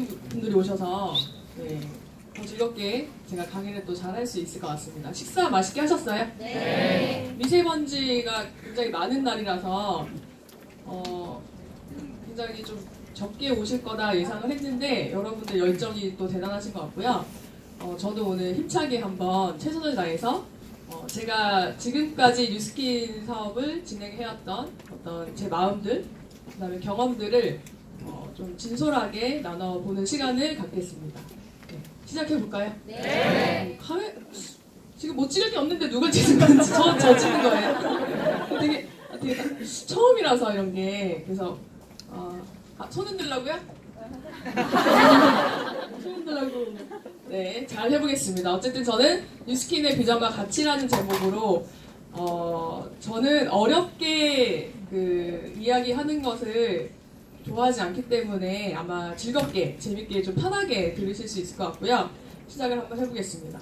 많은 분들이 오셔서 네, 더 즐겁게 제가 강의를 또 잘 할 수 있을 것 같습니다. 식사 맛있게 하셨어요? 네. 미세먼지가 굉장히 많은 날이라서 굉장히 좀 적게 오실 거다 예상을 했는데 여러분들 열정이 또 대단하신 것 같고요. 저도 오늘 힘차게 한번 최선을 다해서 제가 지금까지 뉴스킨 사업을 진행해왔던 어떤 제 마음들, 그 다음에 경험들을 좀 진솔하게 나눠보는 시간을 갖겠습니다. 네, 시작해볼까요? 네. 지금 뭐 찍을 게 없는데 누가 찍는 건지 저 찍는 거예요. 되게 처음이라서 이런 게 그래서 손 흔들라고요? 손 흔들라고. 네, 잘 해보겠습니다. 어쨌든 저는 뉴스킨의 비전과 가치라는 제목으로 저는 어렵게 이야기하는 것을 좋아하지 않기 때문에 아마 즐겁게 재밌게 좀 편하게 들으실 수 있을 것 같고요. 시작을 한번 해보겠습니다.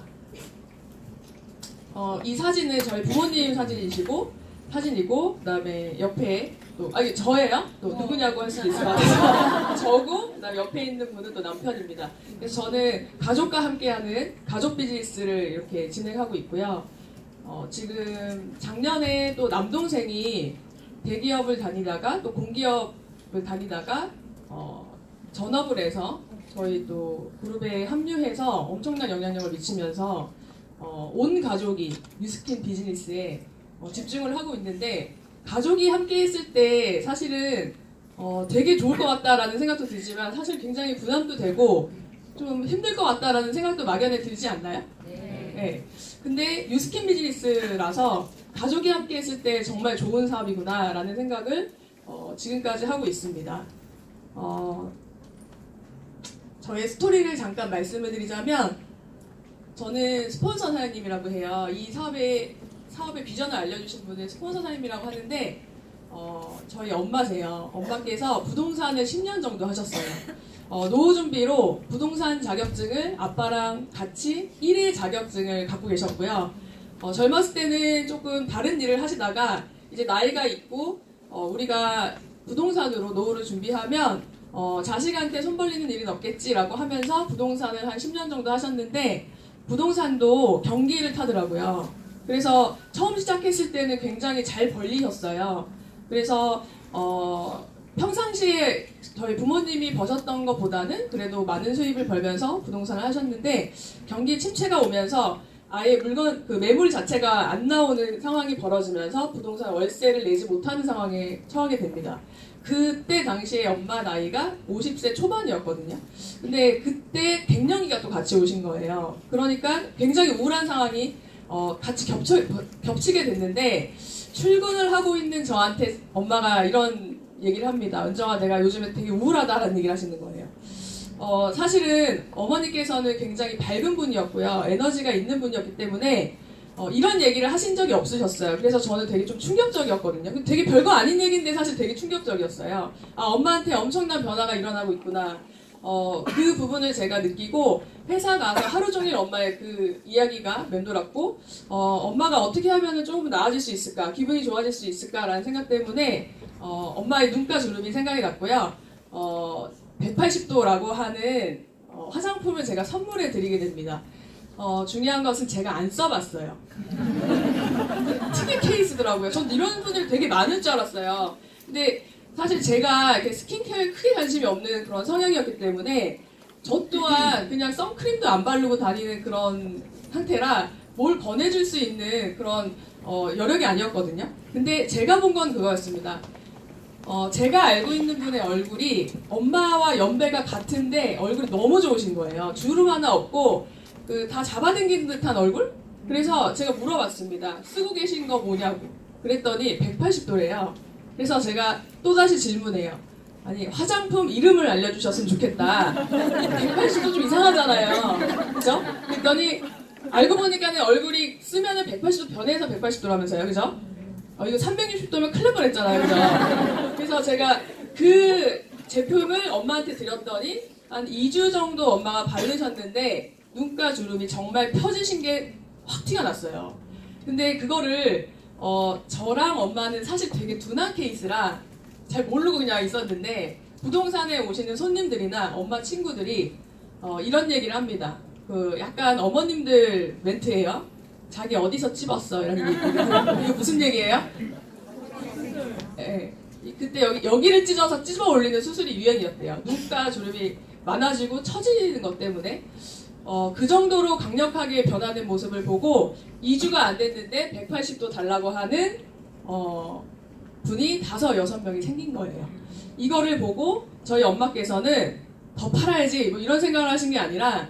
이 사진은 저희 부모님 사진이고 그다음에 옆에 또 저예요? 또 누구냐고 할 수도 있을 것 같아서 저고 그다음에 옆에 있는 분은 또 남편입니다. 그래서 저는 가족과 함께하는 가족 비즈니스를 이렇게 진행하고 있고요. 지금 작년에 또 남동생이 대기업을 다니다가 또 공기업을 다니다가 전업을 해서 저희 또 그룹에 합류해서 엄청난 영향력을 미치면서 온 가족이 뉴스킨 비즈니스에 집중을 하고 있는데 가족이 함께 했을 때 사실은 되게 좋을 것 같다라는 생각도 들지만 사실 굉장히 부담도 되고 좀 힘들 것 같다라는 생각도 막연히 들지 않나요? 네. 근데 뉴스킨 비즈니스라서 가족이 함께 했을 때 정말 좋은 사업이구나라는 생각을 지금까지 하고 있습니다. 저의 스토리를 잠깐 말씀을 드리자면 저는 스폰서 사장님이라고 해요. 이 사업의 비전을 알려주신 분은 스폰서 사장님이라고 하는데 저희 엄마세요. 엄마께서 부동산을 10년 정도 하셨어요. 노후 준비로 부동산 자격증을 아빠랑 같이 1일 자격증을 갖고 계셨고요. 젊었을 때는 조금 다른 일을 하시다가 이제 나이가 있고 우리가 부동산으로 노후를 준비하면 자식한테 손 벌리는 일은 없겠지라고 하면서 부동산을 한 10년 정도 하셨는데 부동산도 경기를 타더라고요. 그래서 처음 시작했을 때는 굉장히 잘 벌리셨어요. 그래서 평상시에 저희 부모님이 버셨던 것보다는 그래도 많은 수입을 벌면서 부동산을 하셨는데 경기 침체가 오면서 아예 매물 자체가 안 나오는 상황이 벌어지면서 부동산 월세를 내지 못하는 상황에 처하게 됩니다. 그때 당시에 엄마 나이가 50세 초반이었거든요. 근데 그때 갱년기가 또 같이 오신 거예요. 그러니까 굉장히 우울한 상황이 같이 겹치게 됐는데 출근을 하고 있는 저한테 엄마가 이런 얘기를 합니다. 은정아, 내가 요즘에 되게 우울하다라는 얘기를 하시는 거예요. 사실은 어머니께서는 굉장히 밝은 분이었고요. 에너지가 있는 분이었기 때문에 이런 얘기를 하신 적이 없으셨어요. 그래서 저는 되게 좀 충격적이었거든요. 되게 별거 아닌 얘기인데 사실 되게 충격적이었어요. 엄마한테 엄청난 변화가 일어나고 있구나. 그 부분을 제가 느끼고 회사 가서 하루 종일 엄마의 그 이야기가 맴돌았고 엄마가 어떻게 하면 조금 나아질 수 있을까, 기분이 좋아질 수 있을까라는 생각 때문에 엄마의 눈가 주름이 생각이 났고요. 180도라고 하는 화장품을 제가 선물해 드리게 됩니다. 중요한 것은 제가 안 써봤어요. 특이 케이스더라고요. 전 이런 분들 되게 많을 줄 알았어요. 근데 사실 제가 이렇게 스킨케어에 크게 관심이 없는 그런 성향이었기 때문에 저 또한 그냥 선크림도 안 바르고 다니는 그런 상태라 뭘 권해줄 수 있는 그런 여력이 아니었거든요. 근데 제가 본 건 그거였습니다. 제가 알고 있는 분의 얼굴이 엄마와 연배가 같은데 얼굴이 너무 좋으신 거예요. 주름 하나 없고 다 잡아당기는 듯한 얼굴? 그래서 제가 물어봤습니다. 쓰고 계신 거 뭐냐고. 그랬더니 180도래요. 그래서 제가 또다시 질문해요. 아니, 화장품 이름을 알려주셨으면 좋겠다. 180도 좀 이상하잖아요. 그죠? 그랬더니 알고 보니까 얼굴이 쓰면은 180도 변해서 180도라면서요. 그죠? 이거 360도면 큰일 날 뻔했잖아요. 그죠? 그래서 제가 그 제품을 엄마한테 드렸더니 한 2주 정도 엄마가 바르셨는데 눈가 주름이 정말 펴지신 게 확 티가 났어요. 근데 그거를 저랑 엄마는 사실 되게 둔한 케이스라 잘 모르고 그냥 있었는데 부동산에 오시는 손님들이나 엄마 친구들이 이런 얘기를 합니다. 그 약간 어머님들 멘트예요. 자기 어디서 찝었어 이런 얘기. 이거 무슨 얘기예요? 네. 그때 여기를 찢어 올리는 수술이 유행이었대요. 눈가 주름이 많아지고 처지는 것 때문에 그 정도로 강력하게 변하는 모습을 보고 2주가 안 됐는데 180도 달라고 하는 분이 5, 6명이 생긴 거예요. 이거를 보고 저희 엄마께서는 더 팔아야지 뭐 이런 생각을 하신 게 아니라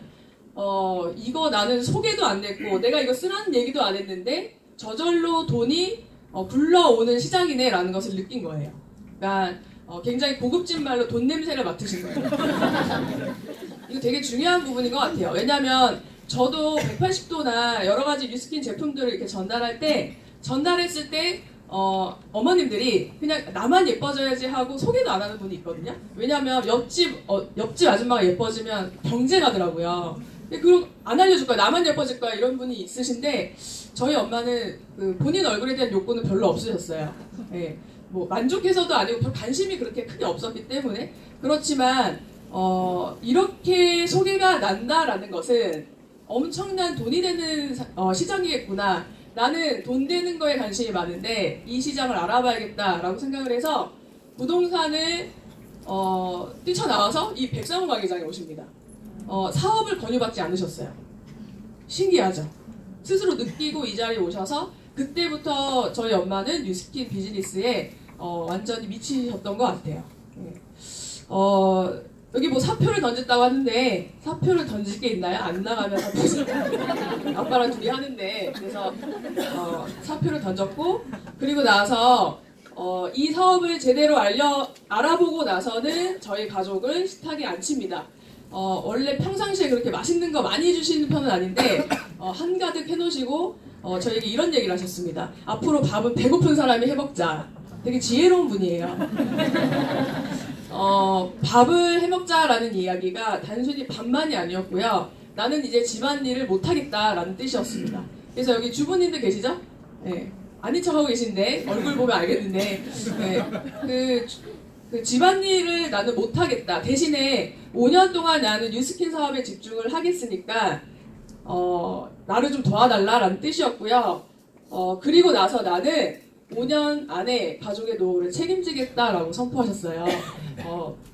이거 나는 소개도 안 됐고 내가 이거 쓰라는 얘기도 안 했는데 저절로 돈이 굴러오는 시장이네 라는 것을 느낀 거예요. 그러니까 굉장히 고급진 말로 돈 냄새를 맡으신 거예요. 이거 되게 중요한 부분인 것 같아요. 왜냐하면 저도 180도나 여러 가지 뉴스킨 제품들을 이렇게 전달했을 때 어머님들이 그냥 나만 예뻐져야지 하고 소개도 안 하는 분이 있거든요. 왜냐하면 옆집 아줌마가 예뻐지면 경제 가더라고요. 그럼 안 알려줄 거야. 나만 예뻐질 거야. 이런 분이 있으신데 저희 엄마는 그 본인 얼굴에 대한 욕구는 별로 없으셨어요. 네. 뭐 만족해서도 아니고 별 관심이 그렇게 크게 없었기 때문에 그렇지만 이렇게 소개가 난다라는 것은 엄청난 돈이 되는 시장이겠구나. 나는 돈 되는 거에 관심이 많은데 이 시장을 알아봐야겠다라고 생각을 해서 부동산을 뛰쳐나와서 이 백상원 관계장에 오십니다. 사업을 권유받지 않으셨어요. 신기하죠? 스스로 느끼고 이 자리에 오셔서 그때부터 저희 엄마는 뉴스킨 비즈니스에 완전히 미치셨던 것 같아요. 여기 뭐 사표를 던졌다고 하는데 사표를 던질 게 있나요? 안 나가면 사표 아빠랑 둘이 하는데 그래서 사표를 던졌고 그리고 나서 이 사업을 제대로 알아보고 나서는 저희 가족을 식탁에 앉힙니다. 원래 평상시에 그렇게 맛있는 거 많이 주시는 편은 아닌데 한가득 해놓으시고 저에게 이런 얘기를 하셨습니다. 앞으로 밥은 배고픈 사람이 해먹자. 되게 지혜로운 분이에요. 밥을 해먹자라는 이야기가 단순히 밥만이 아니었고요. 나는 이제 집안일을 못하겠다라는 뜻이었습니다. 그래서 여기 주부님들 계시죠? 네. 아닌 척하고 계신데 얼굴 보면 알겠는데 네. 그 집안일을 나는 못하겠다. 대신에 5년 동안 나는 뉴스킨 사업에 집중을 하겠으니까 나를 좀 도와달라라는 뜻이었고요. 그리고 나서 나는 5년 안에 가족의 노후를 책임지겠다라고 선포하셨어요.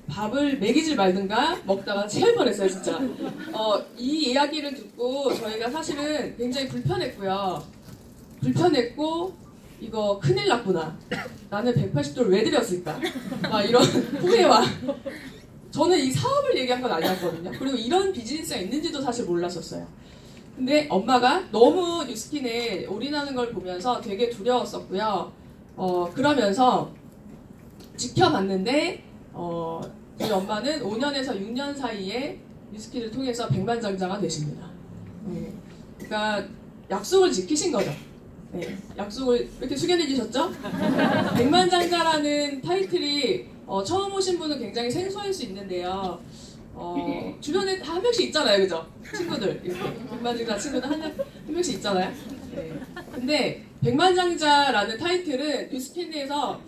밥을 먹이질 말든가 먹다가 체할 뻔했어요 진짜. 이 이야기를 듣고 저희가 사실은 굉장히 불편했고 이거 큰일 났구나. 나는 180도를 왜 들였을까? 막 이런 후회와 저는 이 사업을 얘기한 건 아니었거든요. 그리고 이런 비즈니스가 있는지도 사실 몰랐었어요. 근데 엄마가 너무 뉴스킨에 올인하는 걸 보면서 되게 두려웠었고요. 그러면서 지켜봤는데 저희 엄마는 5년에서 6년 사이에 뉴스킨을 통해서 백만장자가 되십니다. 네. 그러니까 약속을 지키신 거죠. 네. 약속을 이렇게 숙연해지셨죠? 백만장자라는 타이틀이 처음 오신 분은 굉장히 생소할 수 있는데요. 주변에 다 한 명씩 있잖아요, 그죠? 친구들 이렇게 백만장자 친구들 한 명씩 있잖아요. 네. 근데 백만장자라는 타이틀은 뉴스킨 내에서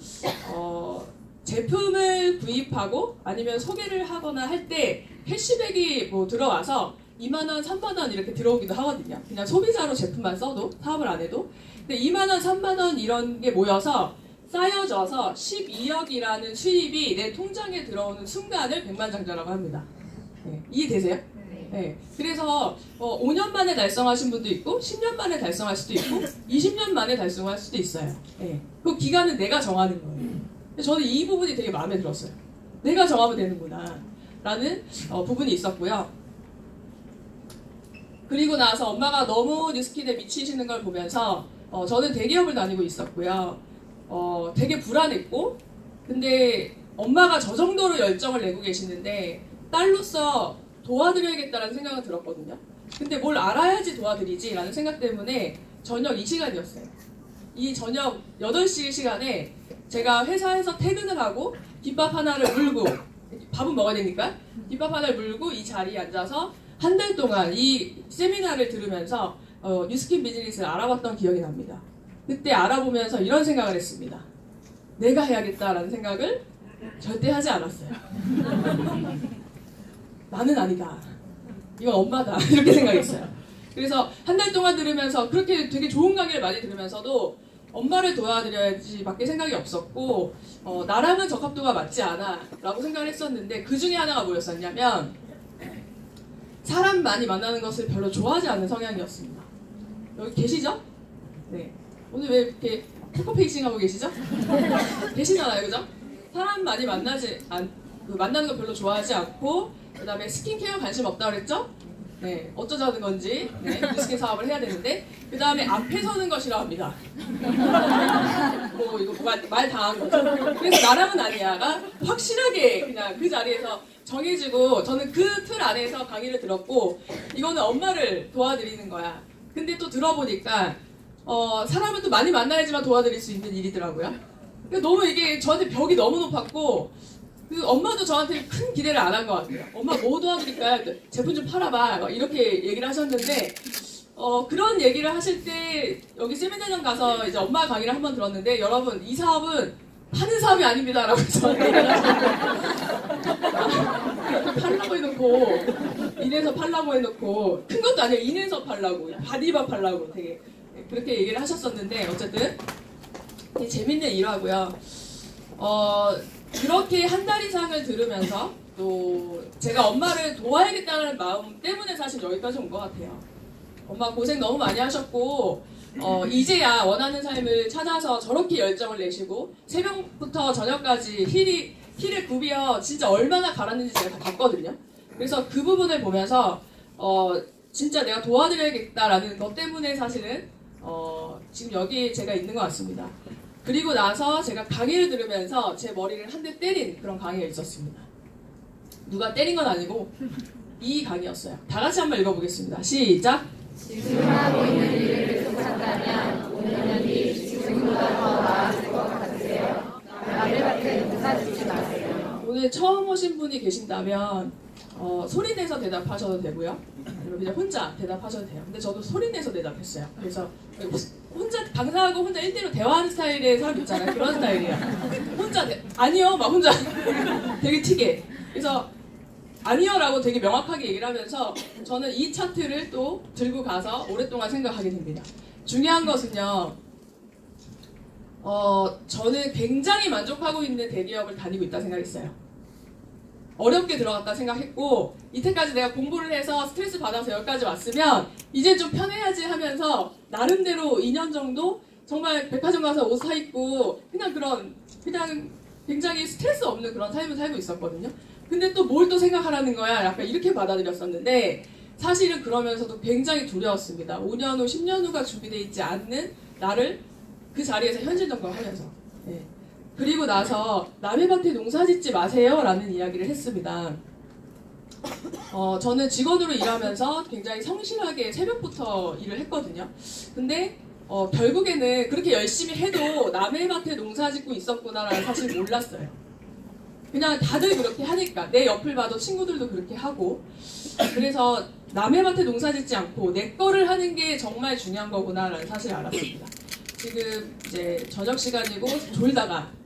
제품을 구입하고 아니면 소개를 하거나 할 때 캐시백이 뭐 들어와서 2만원, 3만원 이렇게 들어오기도 하거든요. 그냥 소비자로 제품만 써도 사업을 안 해도. 근데 2만원, 3만원 이런 게 모여서 쌓여져서 12억이라는 수입이 내 통장에 들어오는 순간을 백만장자라고 합니다. 네. 이해되세요? 네. 그래서 5년 만에 달성하신 분도 있고 10년 만에 달성할 수도 있고 20년 만에 달성할 수도 있어요. 네. 그 기간은 내가 정하는 거예요. 저는 이 부분이 되게 마음에 들었어요. 내가 정하면 되는구나 라는 부분이 있었고요. 그리고 나서 엄마가 너무 뉴스킨에 미치시는 걸 보면서 저는 대기업을 다니고 있었고요. 되게 불안했고 근데 엄마가 저 정도로 열정을 내고 계시는데 딸로서 도와드려야겠다는 생각은 들었거든요. 근데 뭘 알아야지 도와드리지 라는 생각 때문에 저녁 이 시간이었어요. 이 저녁 8시 시간에 제가 회사에서 퇴근을 하고 김밥 하나를 물고 밥은 먹어야 되니까 김밥 하나를 물고 이 자리에 앉아서 한 달 동안 이 세미나를 들으면서 뉴스킨 비즈니스를 알아봤던 기억이 납니다. 그때 알아보면서 이런 생각을 했습니다. 내가 해야겠다라는 생각을 절대 하지 않았어요. 나는 아니다. 이건 엄마다. 이렇게 생각했어요. 그래서 한 달 동안 들으면서 그렇게 되게 좋은 강의를 많이 들으면서도 엄마를 도와드려야지 밖에 생각이 없었고 나랑은 적합도가 맞지 않아 라고 생각을 했었는데 그 중에 하나가 뭐였었냐면 사람 많이 만나는 것을 별로 좋아하지 않는 성향이었습니다. 여기 계시죠? 네. 오늘 왜 이렇게 포커페이싱 하고 계시죠? 계시잖아요, 그죠? 사람 많이 만나는 거 별로 좋아하지 않고 그 다음에 스킨케어 관심 없다고 그랬죠? 네, 어쩌자는 건지 뉴스킨 사업을 해야 되는데 그 다음에 앞에 서는 거 싫어합니다. 뭐 이거 말 당한 거죠. 그래서 나랑은 아니야가 확실하게 그냥 그 자리에서 정해지고 저는 그 틀 안에서 강의를 들었고 이거는 엄마를 도와드리는 거야. 근데 또 들어보니까 사람은 또 많이 만나야지만 도와드릴 수 있는 일이더라고요. 너무 이게 저한테 벽이 너무 높았고 그 엄마도 저한테 큰 기대를 안 한 것 같아요. 엄마 뭐 도와드릴까요? 제품 좀 팔아봐. 이렇게 얘기를 하셨는데 그런 얘기를 하실 때 여기 세미나장 가서 이제 엄마 강의를 한번 들었는데 여러분 이 사업은 파는 사업이 아닙니다. 라고 저한테 얘기를 하셨는데 팔라고 해놓고 인해서 팔라고 해놓고 큰 것도 아니에요. 인해서 팔라고 바디바 팔라고 되게 그렇게 얘기를 하셨었는데 어쨌든 되게 재밌는 일하고요. 그렇게 한 달 이상을 들으면서 또 제가 엄마를 도와야겠다는 마음 때문에 사실 여기까지 온 것 같아요. 엄마 고생 너무 많이 하셨고 이제야 원하는 삶을 찾아서 저렇게 열정을 내시고 새벽부터 저녁까지 힐에 굽이어 진짜 얼마나 갈았는지 제가 다 봤거든요. 그래서 그 부분을 보면서 진짜 내가 도와드려야겠다라는 것 때문에 사실은 지금 여기 제가 있는 것 같습니다. 그리고 나서 제가 강의를 들으면서 제 머리를 한 대 때린 그런 강의가 있었습니다. 누가 때린 건 아니고 이 강의였어요. 다 같이 한번 읽어보겠습니다. 시작! 지금 하고 있는 일을 계속한다면 5년 뒤 지금보다 더 나아질 것 같으세요? 남의 밭에 농사 짓지 마세요. 오늘 처음 오신 분이 계신다면 소리 내서 대답하셔도 되고요. 그냥 혼자 대답하셔도 돼요. 근데 저도 소리 내서 대답했어요. 그래서 혼자 강사하고 혼자 1대1로 대화하는 스타일의 사람 있잖아요. 그런 스타일이에요. 혼자 아니요 막 혼자 되게 튀게. 그래서 아니요 라고 되게 명확하게 얘기를 하면서 저는 이 차트를 또 들고 가서 오랫동안 생각하게 됩니다. 중요한 것은요. 저는 굉장히 만족하고 있는 대기업을 다니고 있다 생각했어요. 어렵게 들어갔다 생각했고 이때까지 내가 공부를 해서 스트레스 받아서 여기까지 왔으면 이제 좀 편해야지 하면서 나름대로 2년 정도 정말 백화점 가서 옷 사입고 그냥 굉장히 스트레스 없는 그런 삶을 살고 있었거든요. 근데 또 뭘 또 생각하라는 거야 약간 이렇게 받아들였었는데 사실은 그러면서도 굉장히 두려웠습니다. 5년 후 10년 후가 준비되어 있지 않는 나를 그 자리에서 현실 점검하면서 네. 그리고 나서 남의 밭에 농사 짓지 마세요 라는 이야기를 했습니다. 저는 직원으로 일하면서 굉장히 성실하게 새벽부터 일을 했거든요. 근데 결국에는 그렇게 열심히 해도 남의 밭에 농사 짓고 있었구나라는 사실 몰랐어요. 그냥 다들 그렇게 하니까 내 옆을 봐도 친구들도 그렇게 하고 그래서 남의 밭에 농사 짓지 않고 내 거를 하는 게 정말 중요한 거구나라는 사실을 알았습니다. 지금 이제 저녁 시간이고 졸다가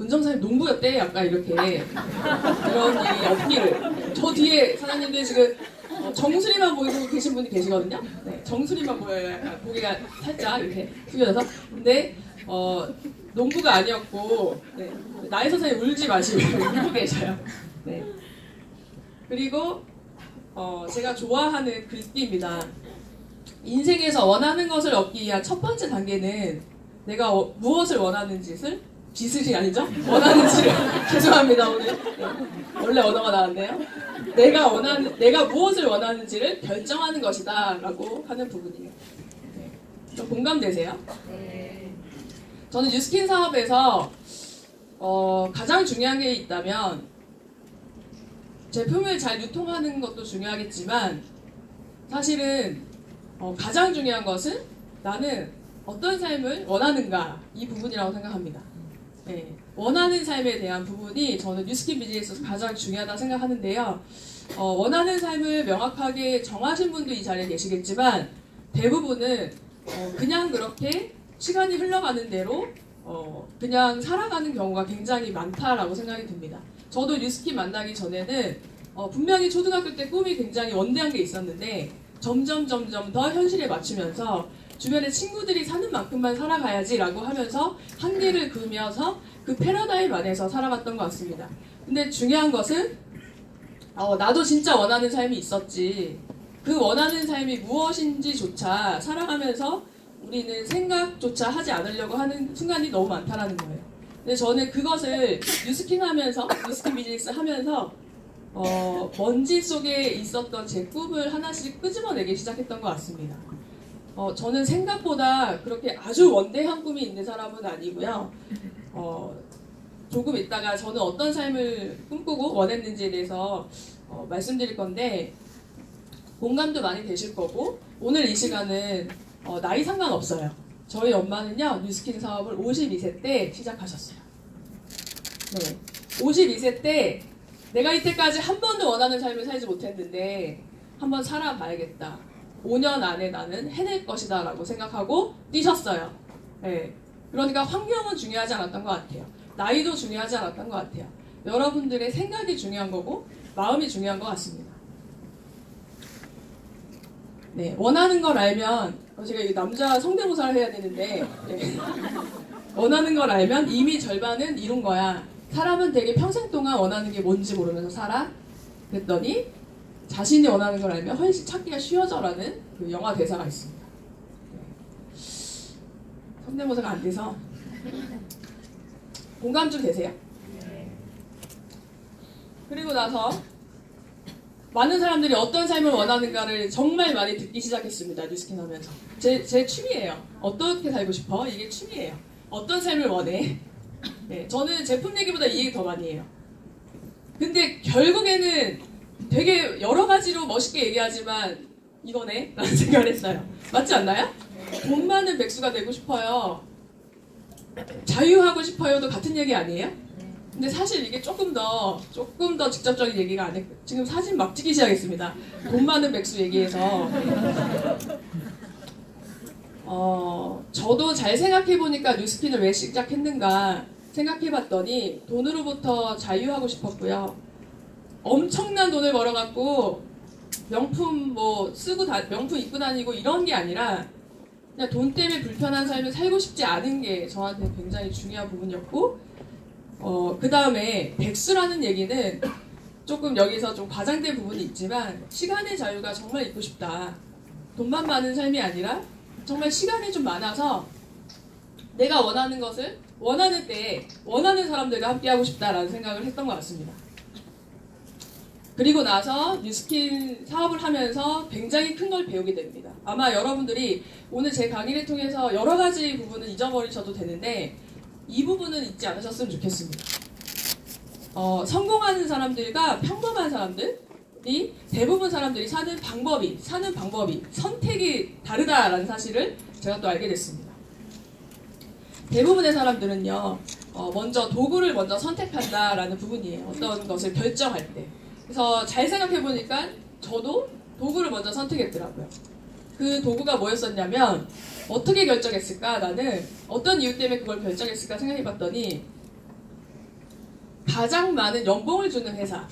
은정사님 농부였대 약간 이렇게 이런 일이 없기를. 저 뒤에 사장님들 지금 정수리만 보이고 계신 분이 계시거든요. 네, 정수리만 보여요. 약간 고개가 살짝 이렇게 숙여져서. 근데 농부가 아니었고 네, 나이 선생님 울지 마시고 울고 계셔요. 네. 그리고 제가 좋아하는 글귀입니다. 인생에서 원하는 것을 얻기 위한 첫 번째 단계는 내가 무엇을 원하는 짓이 아니죠? 원하는지를 죄송합니다 오늘 네. 원래 언어가 나왔네요. 내가 무엇을 원하는지를 결정하는 것이다 라고 하는 부분이에요. 네. 좀 공감되세요? 네. 저는 뉴스킨 사업에서 가장 중요한 게 있다면 제품을 잘 유통하는 것도 중요하겠지만 사실은 가장 중요한 것은 나는 어떤 삶을 원하는가 이 부분이라고 생각합니다. 네, 원하는 삶에 대한 부분이 저는 뉴스킨 비즈니스에서 가장 중요하다고 생각하는데요. 원하는 삶을 명확하게 정하신 분도 이 자리에 계시겠지만 대부분은 그냥 그렇게 시간이 흘러가는 대로 그냥 살아가는 경우가 굉장히 많다라고 생각이 듭니다. 저도 뉴스킨 만나기 전에는 분명히 초등학교 때 꿈이 굉장히 원대한 게 있었는데 점점 더 현실에 맞추면서 주변에 친구들이 사는 만큼만 살아가야지라고 하면서 한계를 그으면서 그 패러다임 안에서 살아갔던 것 같습니다. 근데 중요한 것은 나도 진짜 원하는 삶이 있었지. 그 원하는 삶이 무엇인지조차 살아가면서 우리는 생각조차 하지 않으려고 하는 순간이 너무 많다라는 거예요. 근데 저는 그것을 뉴스킨 비즈니스 하면서 먼지 속에 있었던 제 꿈을 하나씩 끄집어내기 시작했던 것 같습니다. 저는 생각보다 그렇게 아주 원대한 꿈이 있는 사람은 아니고요. 조금 있다가 저는 어떤 삶을 꿈꾸고 원했는지에 대해서 말씀드릴 건데 공감도 많이 되실 거고 오늘 이 시간은 나이 상관없어요. 저희 엄마는요 뉴스킨 사업을 52세 때 시작하셨어요. 네, 52세 때 내가 이때까지 한 번도 원하는 삶을 살지 못했는데 한번 살아봐야겠다. 5년 안에 나는 해낼 것이다 라고 생각하고 뛰셨어요. 네, 그러니까 환경은 중요하지 않았던 것 같아요. 나이도 중요하지 않았던 것 같아요. 여러분들의 생각이 중요한 거고 마음이 중요한 것 같습니다. 네, 원하는 걸 알면 제가 이 남자 성대모사를 해야 되는데 네. 원하는 걸 알면 이미 절반은 이룬 거야. 사람은 되게 평생 동안 원하는 게 뭔지 모르면서 살아. 그랬더니 자신이 원하는 걸 알면 훨씬 찾기가 쉬워져라는 그 영화 대사가 있습니다. 네. 성대모사가 안 돼서 공감 좀 되세요? 그리고 나서 많은 사람들이 어떤 삶을 원하는가를 정말 많이 듣기 시작했습니다. 뉴스킨 하면서. 제 취미예요. 어떻게 살고 싶어? 이게 취미예요. 어떤 삶을 원해? 네, 저는 제품 얘기보다 이 얘기 더 많이 해요. 근데 결국에는 되게 여러 가지로 멋있게 얘기하지만 이거네? 라는 생각을 했어요. 맞지 않나요? 돈 많은 백수가 되고 싶어요. 자유하고 싶어요도 같은 얘기 아니에요? 근데 사실 이게 조금 더 직접적인 얘기가 아니고 지금 사진 막 찍기 시작했습니다. 돈 많은 백수 얘기해서 저도 잘 생각해보니까 뉴스킨을 왜 시작했는가 생각해봤더니 돈으로부터 자유하고 싶었고요. 엄청난 돈을 벌어갖고 명품 명품 입고 다니고 이런 게 아니라 그냥 돈 때문에 불편한 삶을 살고 싶지 않은 게 저한테 굉장히 중요한 부분이었고 그 다음에 백수라는 얘기는 조금 여기서 좀 과장된 부분이 있지만 시간의 자유가 정말 있고 싶다. 돈만 많은 삶이 아니라 정말 시간이 좀 많아서 내가 원하는 것을 원하는 때에 원하는 사람들과 함께 하고 싶다라는 생각을 했던 것 같습니다. 그리고 나서 뉴스킨 사업을 하면서 굉장히 큰 걸 배우게 됩니다. 아마 여러분들이 오늘 제 강의를 통해서 여러 가지 부분은 잊어버리셔도 되는데 이 부분은 잊지 않으셨으면 좋겠습니다. 성공하는 사람들과 평범한 사람들이 대부분 사람들이 사는 방법이 선택이 다르다라는 사실을 제가 또 알게 됐습니다. 대부분의 사람들은요 먼저 도구를 먼저 선택한다라는 부분이에요. 어떤 것을 결정할 때. 그래서 잘 생각해보니까 저도 도구를 먼저 선택했더라고요. 그 도구가 뭐였었냐면 어떻게 결정했을까? 나는 어떤 이유 때문에 그걸 결정했을까 생각해봤더니 가장 많은 연봉을 주는 회사.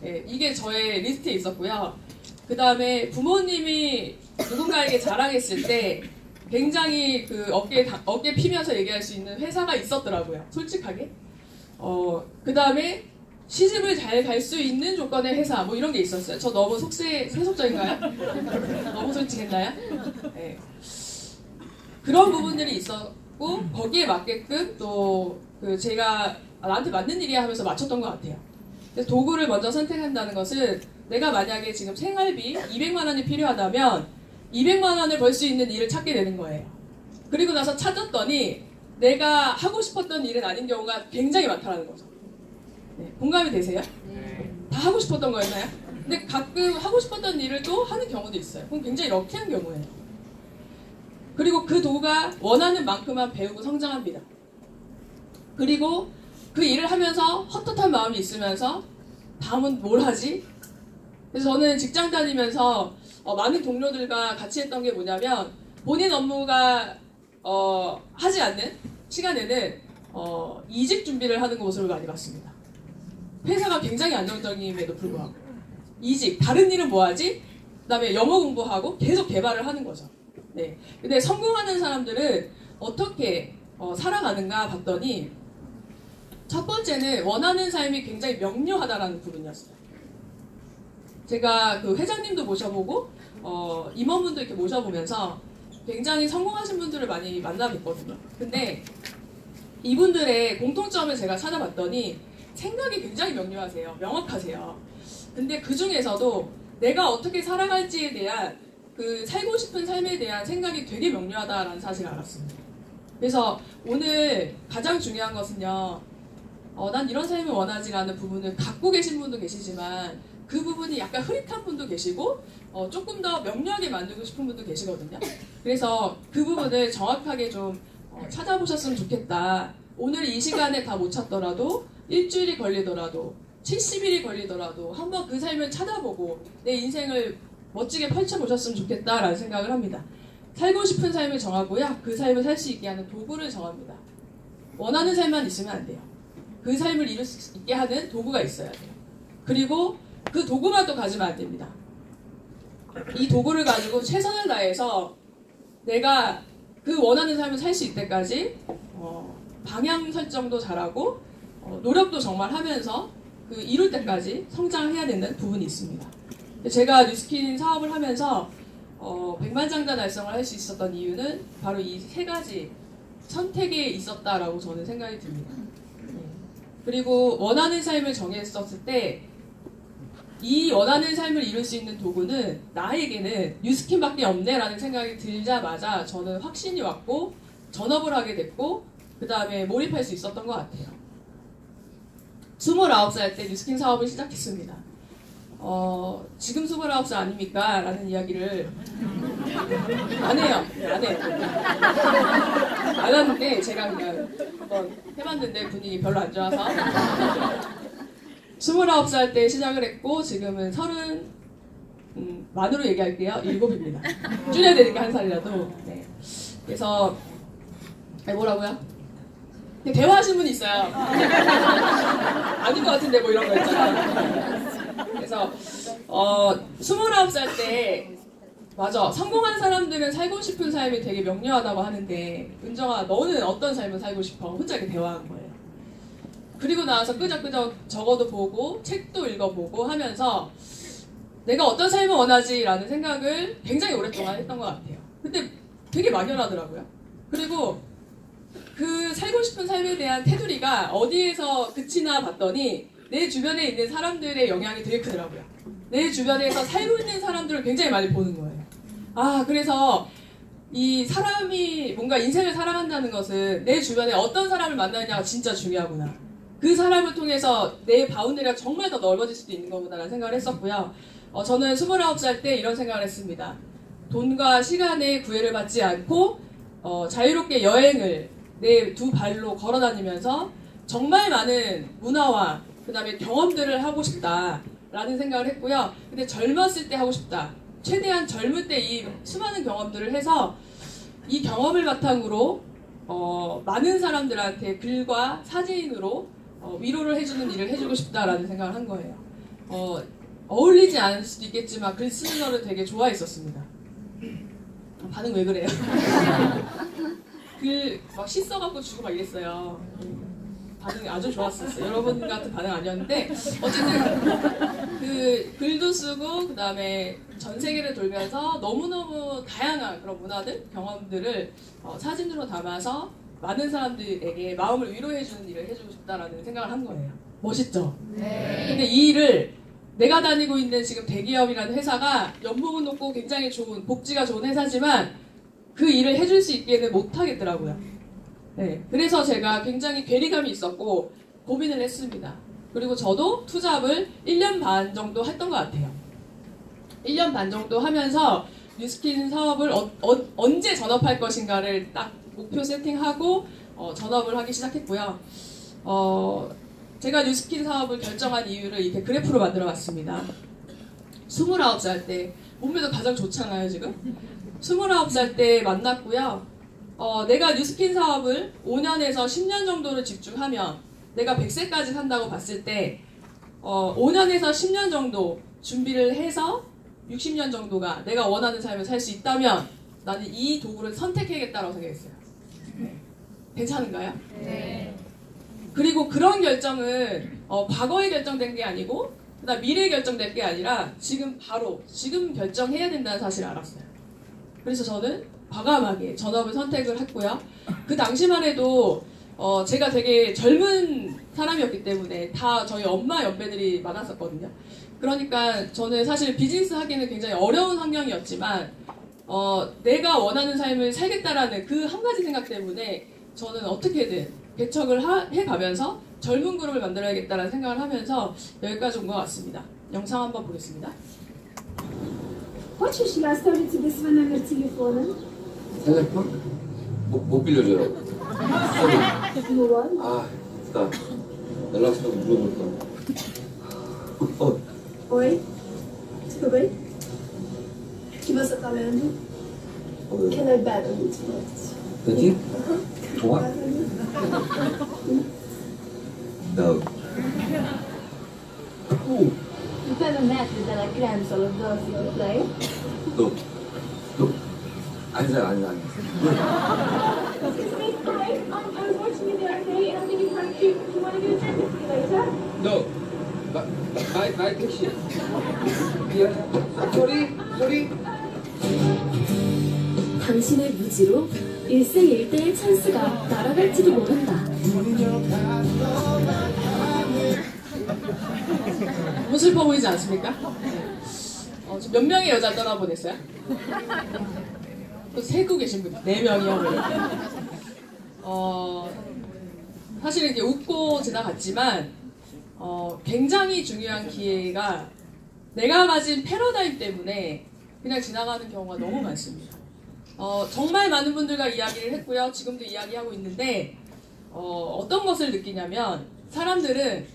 예, 이게 저의 리스트에 있었고요. 그 다음에 부모님이 누군가에게 자랑했을 때 굉장히 그 어깨 피면서 얘기할 수 있는 회사가 있었더라고요. 솔직하게. 그 다음에 시집을 잘 갈 수 있는 조건의 회사 뭐 이런 게 있었어요. 저 너무 세속적인가요? 너무 솔직했나요? 네. 그런 부분들이 있었고 거기에 맞게끔 또 그 제가 나한테 맞는 일이야 하면서 맞췄던 것 같아요. 그래서 도구를 먼저 선택한다는 것은 내가 만약에 지금 생활비 200만 원이 필요하다면 200만 원을 벌 수 있는 일을 찾게 되는 거예요. 그리고 나서 찾았더니 내가 하고 싶었던 일은 아닌 경우가 굉장히 많다는 거죠. 네, 공감이 되세요? 다 하고 싶었던 거였나요? 근데 가끔 하고 싶었던 일을 또 하는 경우도 있어요. 그럼 굉장히 럭키한 경우예요. 그리고 그 도구가 원하는 만큼만 배우고 성장합니다. 그리고 그 일을 하면서 헛헛한 마음이 있으면서 다음은 뭘 하지? 그래서 저는 직장 다니면서 많은 동료들과 같이 했던 게 뭐냐면 본인 업무가 하지 않는 시간에는 이직 준비를 하는 모습을 많이 봤습니다. 회사가 굉장히 안정적임에도 불구하고 이직, 다른 일은 뭐하지? 그 다음에 영어 공부하고 계속 개발을 하는 거죠. 네. 근데 성공하는 사람들은 어떻게 살아가는가 봤더니 첫 번째는 원하는 삶이 굉장히 명료하다라는 부분이었어요. 제가 그 회장님도 모셔보고 임원분도 이렇게 모셔보면서 굉장히 성공하신 분들을 많이 만나뵀거든요. 근데 이분들의 공통점을 제가 찾아봤더니 생각이 굉장히 명료하세요. 명확하세요. 근데 그 중에서도 내가 어떻게 살아갈지에 대한 그 살고 싶은 삶에 대한 생각이 되게 명료하다라는 사실을 알았습니다. 그래서 오늘 가장 중요한 것은요. 난 이런 삶을 원하지라는 부분을 갖고 계신 분도 계시지만 그 부분이 약간 흐릿한 분도 계시고 조금 더 명료하게 만들고 싶은 분도 계시거든요. 그래서 그 부분을 정확하게 좀 찾아보셨으면 좋겠다. 오늘 이 시간에 다 못 찾더라도 일주일이 걸리더라도 70일이 걸리더라도 한번 그 삶을 찾아보고 내 인생을 멋지게 펼쳐보셨으면 좋겠다라는 생각을 합니다. 살고 싶은 삶을 정하고요. 그 삶을 살 수 있게 하는 도구를 정합니다. 원하는 삶만 있으면 안 돼요. 그 삶을 이룰 수 있게 하는 도구가 있어야 돼요. 그리고 그 도구만 또 가지면 안 됩니다. 이 도구를 가지고 최선을 다해서 내가 그 원하는 삶을 살 수 있을 때까지 방향 설정도 잘하고 노력도 정말 하면서 그 이룰 때까지 성장해야 되는 부분이 있습니다. 제가 뉴스킨 사업을 하면서 백만장자 달성을 할 수 있었던 이유는 바로 이 세 가지 선택에 있었다라고 저는 생각이 듭니다. 그리고 원하는 삶을 정했었을 때 이 원하는 삶을 이룰 수 있는 도구는 나에게는 뉴스킨밖에 없네라는 생각이 들자마자 저는 확신이 왔고 전업을 하게 됐고 그 다음에 몰입할 수 있었던 것 같아요. 29살 때 뉴스킨 사업을 시작했습니다. 지금 29살 아닙니까? 라는 이야기를 안 해요. 안 하는데 제가 그냥 한번 해봤는데 분위기 별로 안 좋아서 29살 때 시작을 했고 지금은 30 만으로 얘기할게요. 7입니다. 줄여야 되니까 한 살이라도. 네. 그래서 뭐라고요? 대화하신 분이 있어요. 아닌 것 같은데 뭐 이런 거 있잖아요. 그래서 29살 때 맞아. 성공한 사람들은 살고 싶은 삶이 되게 명료하다고 하는데 은정아 너는 어떤 삶을 살고 싶어? 혼자 이렇게 대화한 거예요. 그리고 나서 끄적끄적 적어도 보고 책도 읽어보고 하면서 내가 어떤 삶을 원하지? 라는 생각을 굉장히 오랫동안 했던 것 같아요. 근데 되게 막연하더라고요. 그리고 그 살고 싶은 삶에 대한 테두리가 어디에서 그치나 봤더니 내 주변에 있는 사람들의 영향이 되게 크더라고요. 내 주변에서 살고 있는 사람들을 굉장히 많이 보는 거예요. 그래서 이 사람이 뭔가 인생을 살아간다는 것은 내 주변에 어떤 사람을 만나느냐가 진짜 중요하구나. 그 사람을 통해서 내 바운더리가 정말 더 넓어질 수도 있는 거구나라는 생각을 했었고요. 저는 29살 때 이런 생각을 했습니다. 돈과 시간의 구애를 받지 않고 자유롭게 여행을 내 두 발로 걸어다니면서 정말 많은 문화와 그 다음에 경험들을 하고 싶다라는 생각을 했고요. 근데 젊었을 때 하고 싶다. 최대한 젊을 때 이 수많은 경험들을 해서 이 경험을 바탕으로 많은 사람들한테 글과 사진으로 위로를 해주는 일을 해주고 싶다라는 생각을 한 거예요. 어울리지 않을 수도 있겠지만 글 쓰는 거를 되게 좋아했었습니다. 반응 왜 그래요? 글 막 시 써갖고 주고 막 이랬어요. 반응이 아주 좋았었어요. 여러분 같은 반응 아니었는데 어쨌든 그 글도 쓰고 그 다음에 전 세계를 돌면서 너무너무 다양한 그런 문화들, 경험들을 사진으로 담아서 많은 사람들에게 마음을 위로해주는 일을 해주고 싶다라는 생각을 한 거예요. 멋있죠? 네. 근데 이 일을 내가 다니고 있는 지금 대기업이라는 회사가 연봉은 높고 굉장히 좋은, 복지가 좋은 회사지만 그 일을 해줄 수 있게는 못하겠더라고요. 네. 그래서 제가 굉장히 괴리감이 있었고 고민을 했습니다. 그리고 저도 투잡을 1년 반 정도 했던 것 같아요. 1년 반 정도 하면서 뉴스킨 사업을 언제 전업할 것인가를 딱 목표 세팅하고 전업을 하기 시작했고요. 제가 뉴스킨 사업을 결정한 이유를 이렇게 그래프로 만들어 봤습니다. 29살 때 몸매도 가장 좋잖아요 지금. 29살 때 만났고요. 내가 뉴스킨 사업을 5년에서 10년 정도를 집중하면 내가 100세까지 산다고 봤을 때 5년에서 10년 정도 준비를 해서 60년 정도가 내가 원하는 삶을 살 수 있다면 나는 이 도구를 선택해야겠다고 생각했어요. 괜찮은가요? 네. 그리고 그런 결정은 과거에 결정된 게 아니고 그다음 미래에 결정된 게 아니라 지금 바로 지금 결정해야 된다는 사실을 알았어요. 그래서 저는 과감하게 전업을 선택을 했고요. 그 당시만 해도 제가 되게 젊은 사람이었기 때문에 다 저희 엄마 연배들이 많았었거든요. 그러니까 저는 사실 비즈니스 하기는 굉장히 어려운 환경이었지만 내가 원하는 삶을 살겠다라는 그 한 가지 생각 때문에 저는 어떻게든 개척을 해가면서 젊은 그룹을 만들어야겠다라는 생각을 하면서 여기까지 온 것 같습니다. 영상 한번 보겠습니다. Хочешь, я оставлю тебе свой номер телефона? 핸드폰? 못 빌려줘요. Ну ладно. 아, 됐다. 연락처 물어볼까. Oi, tudo bem? O que você tá lendo? Can I bet on it? 그지? 좋아? No. Tu tá no método della crianza, lo doce do play? 너. 아니야. Excuse me, hi. I was watching you the other day and I think it's kind of cute. Do you want to get a trip with me later? No. 마이 택시. 소리. 당신의 무지로 일생일대의 찬스가 날아갈지도 모른다. 너무 슬퍼 보이지 않습니까? 지금 몇 명의 여자 떠나보냈어요? 또 세고 계신 분 4명이요. 사실은 이렇게 웃고 지나갔지만 굉장히 중요한 기회가 내가 가진 패러다임 때문에 그냥 지나가는 경우가 너무 많습니다. 정말 많은 분들과 이야기를 했고요. 지금도 이야기하고 있는데 어떤 것을 느끼냐면 사람들은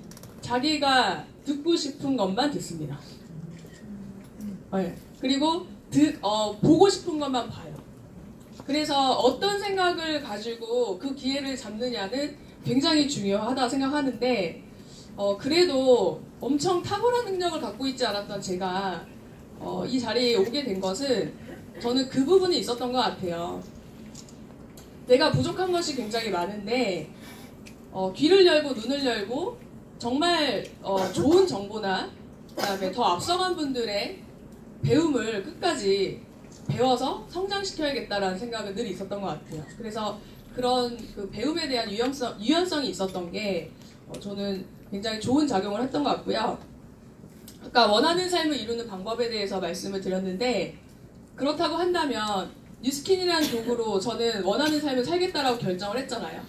자기가 듣고 싶은 것만 듣습니다. 그리고 보고 싶은 것만 봐요. 그래서 어떤 생각을 가지고 그 기회를 잡느냐는 굉장히 중요하다 생각하는데 그래도 엄청 탁월한 능력을 갖고 있지 않았던 제가 이 자리에 오게 된 것은 저는 그 부분이 있었던 것 같아요. 내가 부족한 것이 굉장히 많은데 귀를 열고 눈을 열고 정말 좋은 정보나 그다음에 더 앞서간 분들의 배움을 끝까지 배워서 성장시켜야겠다라는 생각은 늘 있었던 것 같아요. 그래서 그런 그 배움에 대한 유연성이 있었던 게 저는 굉장히 좋은 작용을 했던 것 같고요. 아까 원하는 삶을 이루는 방법에 대해서 말씀을 드렸는데 그렇다고 한다면 뉴스킨이라는 도구로 저는 원하는 삶을 살겠다라고 결정을 했잖아요.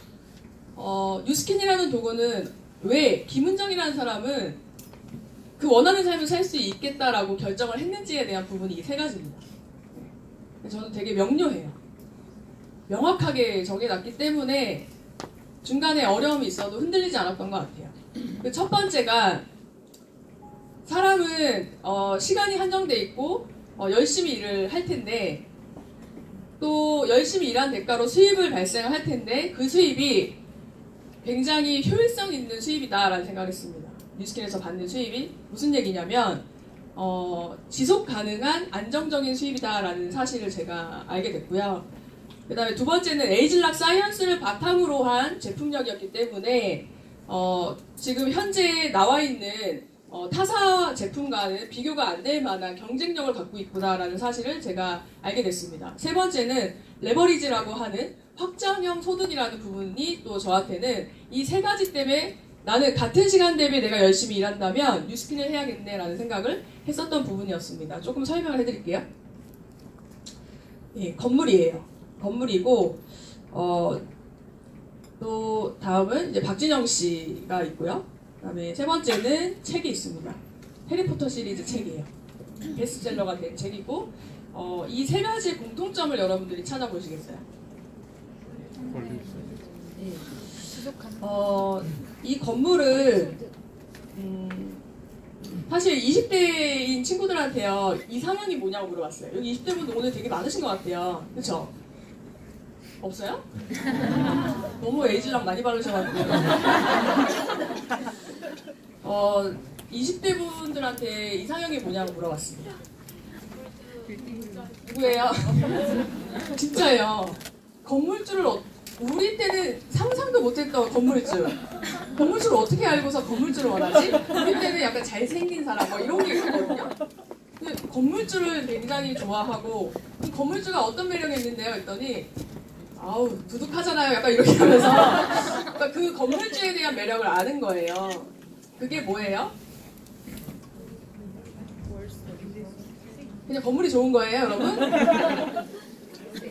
뉴스킨이라는 도구는 왜 김은정이라는 사람은 그 원하는 삶을 살 수 있겠다라고 결정을 했는지에 대한 부분이 이 3가지입니다. 저는 되게 명료해요. 명확하게 정해놨기 때문에 중간에 어려움이 있어도 흔들리지 않았던 것 같아요. 그 첫 번째가 사람은 시간이 한정돼 있고 열심히 일을 할 텐데 또 열심히 일한 대가로 수입을 발생할 텐데 그 수입이 굉장히 효율성 있는 수입이다라는 생각을 했습니다. 뉴스킨에서 받는 수입이 무슨 얘기냐면 지속 가능한 안정적인 수입이다라는 사실을 제가 알게 됐고요. 그 다음에 두 번째는 에이즐락 사이언스를 바탕으로 한 제품력이었기 때문에 지금 현재 나와 있는 타사 제품과는 비교가 안 될 만한 경쟁력을 갖고 있구나라는 사실을 제가 알게 됐습니다. 세 번째는 레버리지라고 하는 확장형 소득이라는 부분이 또 저한테는 이 3가지 때문에 나는 같은 시간 대비 내가 열심히 일한다면 뉴스킨을 해야겠네라는 생각을 했었던 부분이었습니다. 조금 설명을 해드릴게요. 예, 건물이에요. 건물이고 또 다음은 이제 박진영 씨가 있고요. 그다음에 세 번째는 책이 있습니다. 해리포터 시리즈 책이에요. 베스트셀러가 된 책이고 이 3가지의 공통점을 여러분들이 찾아보시겠어요? 이 건물은 사실 20대인 친구들한테요 이상형이 뭐냐고 물어봤어요. 여기 20대 분들 오늘 되게 많으신 것 같아요. 그렇죠? 없어요? 너무 에이즈랑 많이 바르셔가지고 20대 분들한테 이상형이 뭐냐고 물어봤습니다. 누구예요? 진짜예요. 건물주를 우리 때는 상상도 못했던 건물주. 건물주를 어떻게 알고서 건물주를 원하지? 우리 때는 약간 잘생긴 사람 뭐 이런 게 있었거든요. 근데 건물주를 굉장히 좋아하고 이 건물주가 어떤 매력이 있는데요? 했더니 아우 두둑하잖아요. 약간 이렇게 하면서 그러니까 그 건물주에 대한 매력을 아는 거예요. 그게 뭐예요? 그냥 건물이 좋은 거예요, 여러분?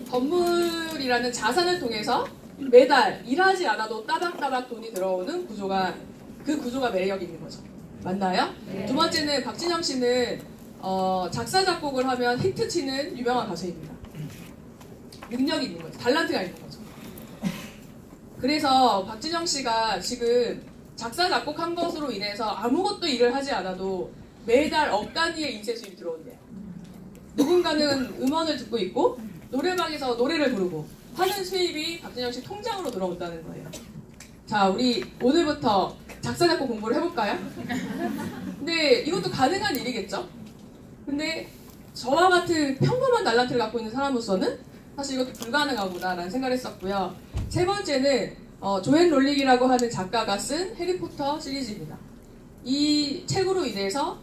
건물이라는 자산을 통해서 매달 일하지 않아도 따박따박 돈이 들어오는 구조가 그 구조가 매력이 있는 거죠. 맞나요? 네. 두 번째는 박진영 씨는 작사 작곡을 하면 히트치는 유명한 가수입니다. 능력이 있는 거죠. 달란트가 있는 거죠. 그래서 박진영 씨가 지금 작사 작곡한 것으로 인해서 아무것도 일을 하지 않아도 매달 억 단위의 인쇄 수입이 들어온대요. 누군가는 음원을 듣고 있고 노래방에서 노래를 부르고 하는 수입이 박진영 씨 통장으로 들어온다는 거예요. 자, 우리 오늘부터 작사 작곡 공부를 해볼까요? 근데 이것도 가능한 일이겠죠? 근데 저와 같은 평범한 달란트를 갖고 있는 사람으로서는 사실 이것도 불가능하구나라는 생각을 했었고요. 세 번째는 조앤 롤링이라고 하는 작가가 쓴 해리포터 시리즈입니다. 이 책으로 인해서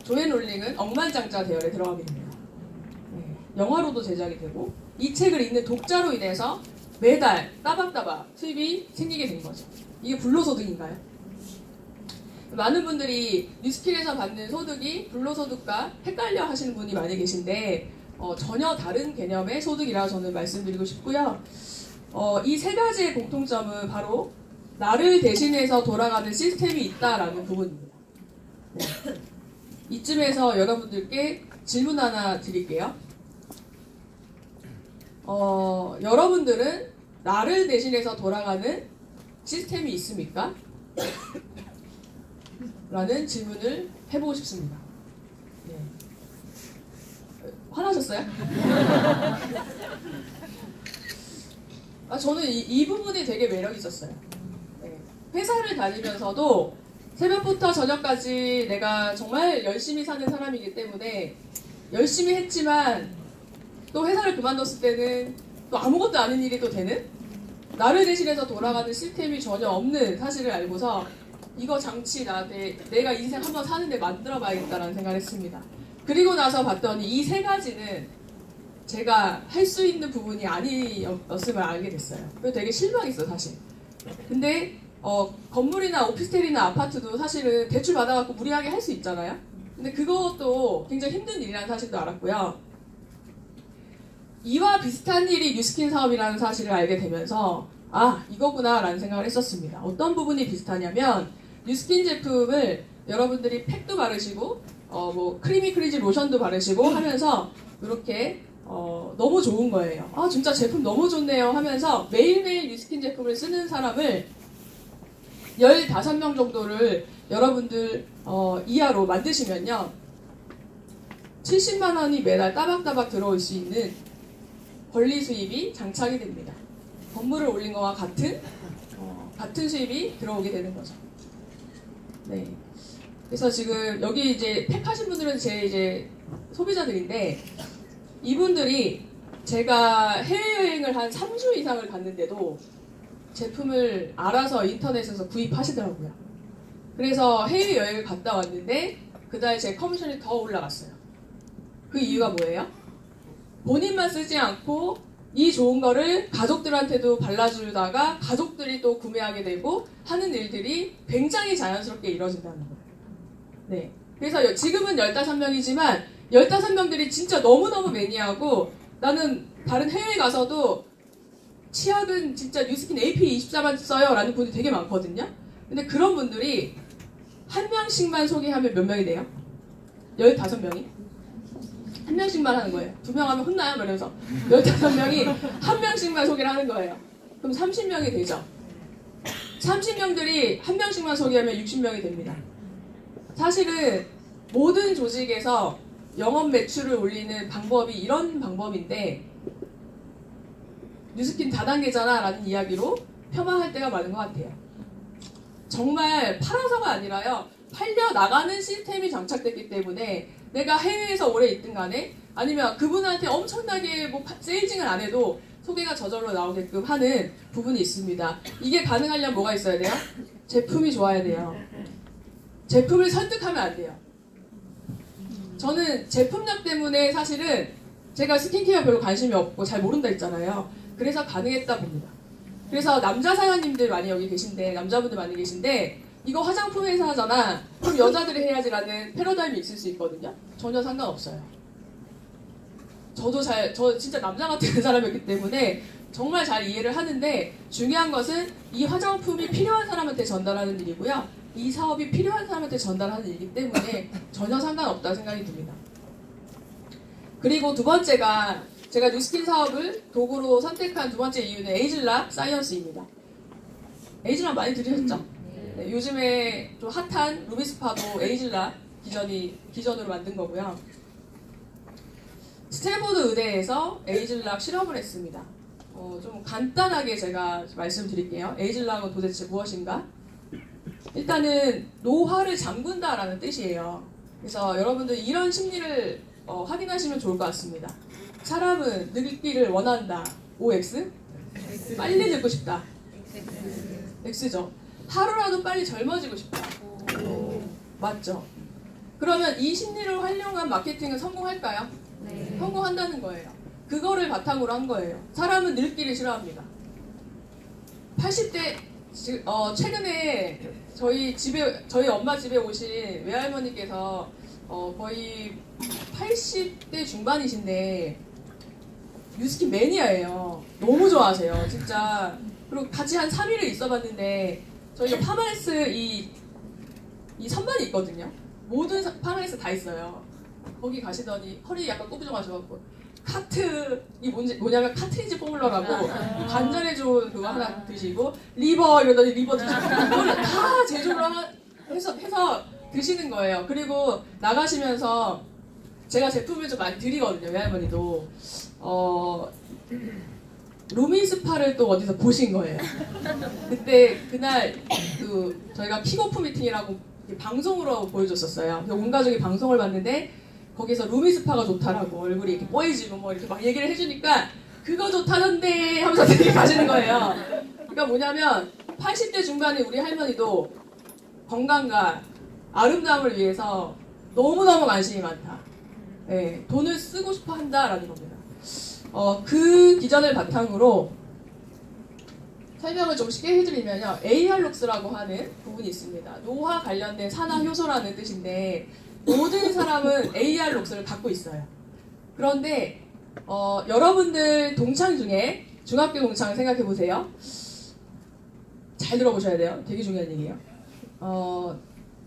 조앤 롤링은 억만장자 대열에 들어가게 됩니다. 네, 영화로도 제작이 되고 이 책을 읽는 독자로 인해서 매달 따박따박 수입이 생기게 된 거죠. 이게 불로소득인가요? 많은 분들이 뉴스킬에서 받는 소득이 불로소득과 헷갈려 하시는 분이 많이 계신데 전혀 다른 개념의 소득이라 저는 말씀드리고 싶고요. 이 세 가지의 공통점은 바로 나를 대신해서 돌아가는 시스템이 있다라는 부분입니다. 네. 이쯤에서 여러분들께 질문 하나 드릴게요. 여러분들은 나를 대신해서 돌아가는 시스템이 있습니까? 라는 질문을 해보고 싶습니다. 네. 화나셨어요? 저는 이 부분이 되게 매력이 있었어요. 네. 회사를 다니면서도 새벽부터 저녁까지 내가 정말 열심히 사는 사람이기 때문에 열심히 했지만 또 회사를 그만뒀을 때는 또 아무것도 아닌 일이 또 되는 나를 대신해서 돌아가는 시스템이 전혀 없는 사실을 알고서 이거 장치 나한테 내가 인생 한번 사는데 만들어 봐야겠다라는 생각을 했습니다. 그리고 나서 봤더니 이 세 가지는 제가 할 수 있는 부분이 아니었음을 알게 됐어요. 그래서 되게 실망했어요, 사실. 근데 건물이나 오피스텔이나 아파트도 사실은 대출 받아갖고 무리하게 할 수 있잖아요. 근데 그것도 굉장히 힘든 일이라는 사실도 알았고요. 이와 비슷한 일이 뉴스킨 사업이라는 사실을 알게 되면서 아, 이거구나 라는 생각을 했었습니다. 어떤 부분이 비슷하냐면 뉴스킨 제품을 여러분들이 팩도 바르시고 뭐 크리미 크리지 로션도 바르시고 하면서 이렇게 너무 좋은 거예요. 아, 진짜 제품 너무 좋네요 하면서 매일매일 뉴스킨 제품을 쓰는 사람을 15명 정도를 여러분들 이하로 만드시면요 70만 원이 매달 따박따박 들어올 수 있는 권리 수입이 장착이 됩니다. 건물을 올린 거와 같은 수입이 들어오게 되는 거죠. 네. 그래서 지금 여기 이제 팩하신 분들은 제 이제 소비자들인데 이분들이 제가 해외여행을 한 3주 이상을 갔는데도 제품을 알아서 인터넷에서 구입하시더라고요. 그래서 해외여행을 갔다 왔는데 그달 제 커미션이 더 올라갔어요. 그 이유가 뭐예요? 본인만 쓰지 않고 이 좋은 거를 가족들한테도 발라주다가 가족들이 또 구매하게 되고 하는 일들이 굉장히 자연스럽게 이루어진다는 거예요. 네. 그래서 지금은 15명이지만 15명들이 진짜 너무너무 매니아하고 나는 다른 해외에 가서도 치약은 진짜 뉴스킨 AP24만 써요 라는 분이 되게 많거든요. 근데 그런 분들이 한 명씩만 소개하면 몇 명이 돼요? 15명이? 한 명씩만 하는 거예요. 2명 하면 혼나요? 이러면서 15명이 한 명씩만 소개를 하는 거예요. 그럼 30명이 되죠. 30명들이 한 명씩만 소개하면 60명이 됩니다. 사실은 모든 조직에서 영업 매출을 올리는 방법이 이런 방법인데 뉴스킨 다단계잖아 라는 이야기로 폄하할 때가 많은 것 같아요. 정말 팔아서가 아니라요. 팔려 나가는 시스템이 장착됐기 때문에 내가 해외에서 오래 있든 간에 아니면 그분한테 엄청나게 뭐 세일징을 안 해도 소개가 저절로 나오게끔 하는 부분이 있습니다. 이게 가능하려면 뭐가 있어야 돼요? 제품이 좋아야 돼요. 제품을 설득하면 안 돼요. 저는 제품력 때문에 사실은 제가 스킨케어 별로 관심이 없고 잘 모른다 했잖아요. 그래서 가능했다 봅니다. 그래서 남자 사장님들 많이 여기 계신데 남자분들 많이 계신데 이거 화장품 회사잖아. 그럼 여자들이 해야지라는 패러다임이 있을 수 있거든요. 전혀 상관없어요. 저 진짜 남자 같은 사람이었기 때문에 정말 잘 이해를 하는데 중요한 것은 이 화장품이 필요한 사람한테 전달하는 일이고요. 이 사업이 필요한 사람한테 전달하는 일이기 때문에 전혀 상관없다고 생각이 듭니다. 그리고 두 번째가 제가 뉴스킨 사업을 도구로 선택한 두 번째 이유는 에이즐락 사이언스입니다. 에이즐락 많이 들으셨죠? 네, 요즘에 좀 핫한 루비스파도 에이즐락 기전으로 만든 거고요. 스탠포드 의대에서 에이즐락 실험을 했습니다. 좀 간단하게 제가 말씀드릴게요. 에이즐락은 도대체 무엇인가? 일단은 노화를 잠근다라는 뜻이에요. 그래서 여러분들 이런 심리를 확인하시면 좋을 것 같습니다. 사람은 늙기를 원한다. OX? 빨리 늙고 싶다. X죠. 하루라도 빨리 젊어지고 싶다. 맞죠? 그러면 이 심리를 활용한 마케팅은 성공할까요? 네. 성공한다는 거예요. 그거를 바탕으로 한 거예요. 사람은 늙기를 싫어합니다. 80대 최근에 저희 엄마 집에 오신 외할머니께서 거의 80대 중반이신데 뉴스킨 매니아예요. 너무 좋아하세요. 진짜. 그리고 같이 한 3일을 있어봤는데 저희가 파마레스 이 선반이 있거든요. 모든 파마레스 다 있어요. 거기 가시더니 허리 약간 꼬부정하셔갖고 카트이 뭐냐면 카트리지 포뮬러라고 관절에 좋은 그거 하나 드시고 리버 이러더니 리버 드시고 그걸 다 제조를 해서 드시는 거예요. 그리고 나가시면서 제가 제품을 좀 많이 드리거든요. 외할머니도 루미스파를 또 어디서 보신 거예요. 그날 저희가 킥오프 미팅이라고 방송으로 보여줬었어요. 온 가족이 방송을 봤는데 거기서 루미스파가 좋다라고 얼굴이 이렇게 뽀얘지고 뭐 이렇게 막 얘기를 해주니까 그거 좋다던데 하면서 되게 가시는 거예요. 그러니까 뭐냐면 80대 중반의 우리 할머니도 건강과 아름다움을 위해서 너무너무 관심이 많다. 네, 돈을 쓰고 싶어 한다라는 겁니다. 그 기전을 바탕으로 설명을 좀 쉽게 해드리면요. AR록스라고 하는 부분이 있습니다. 노화 관련된 산화 효소라는 뜻인데 모든 사람은 AR록스를 갖고 있어요. 그런데 여러분들 동창 중에 중학교 동창 생각해 보세요. 잘 들어보셔야 돼요. 되게 중요한 얘기예요.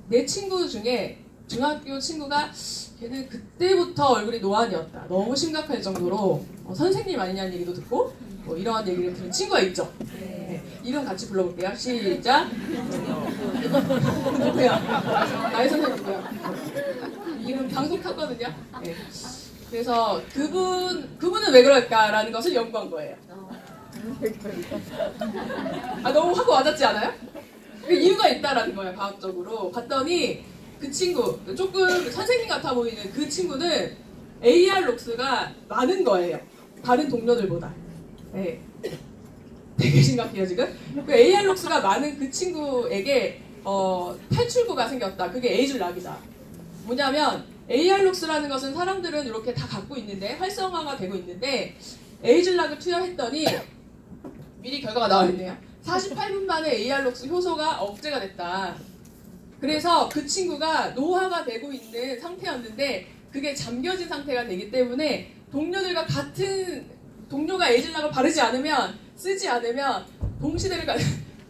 내 친구 중에 중학교 친구가 걔는 그때부터 얼굴이 노안이었다. 너무 심각할 정도로 선생님 아니냐는 얘기도 듣고 뭐 이러한 얘기를 들은 친구가 있죠. 네. 이름 같이 불러볼게요. 시작. 누구야? 나의 선생님 누구야? 이름 방송 탔거든요. 네. 그래서 그분은 왜 그럴까라는 것을 연구한 거예요. 너무 하고 와닿지 않아요? 이유가 있다라는 거예요. 과학적으로 봤더니 그 친구, 조금 선생님 같아 보이는 그 친구는 AR록스가 많은 거예요. 다른 동료들보다. 네. 되게 심각해요 지금. 그 AR록스가 많은 그 친구에게 탈출구가 생겼다. 그게 에이즐락이다. 뭐냐면 AR록스라는 것은 사람들은 이렇게 다 갖고 있는데 활성화가 되고 있는데 에이즐락을 투여했더니 미리 결과가 나와 있네요. 48분 만에 AR록스 효소가 억제가 됐다. 그래서 그 친구가 노화가 되고 있는 상태였는데 그게 잠겨진 상태가 되기 때문에 동료들과 동료가 에이즐락을 바르지 않으면 쓰지 않으면 동시대를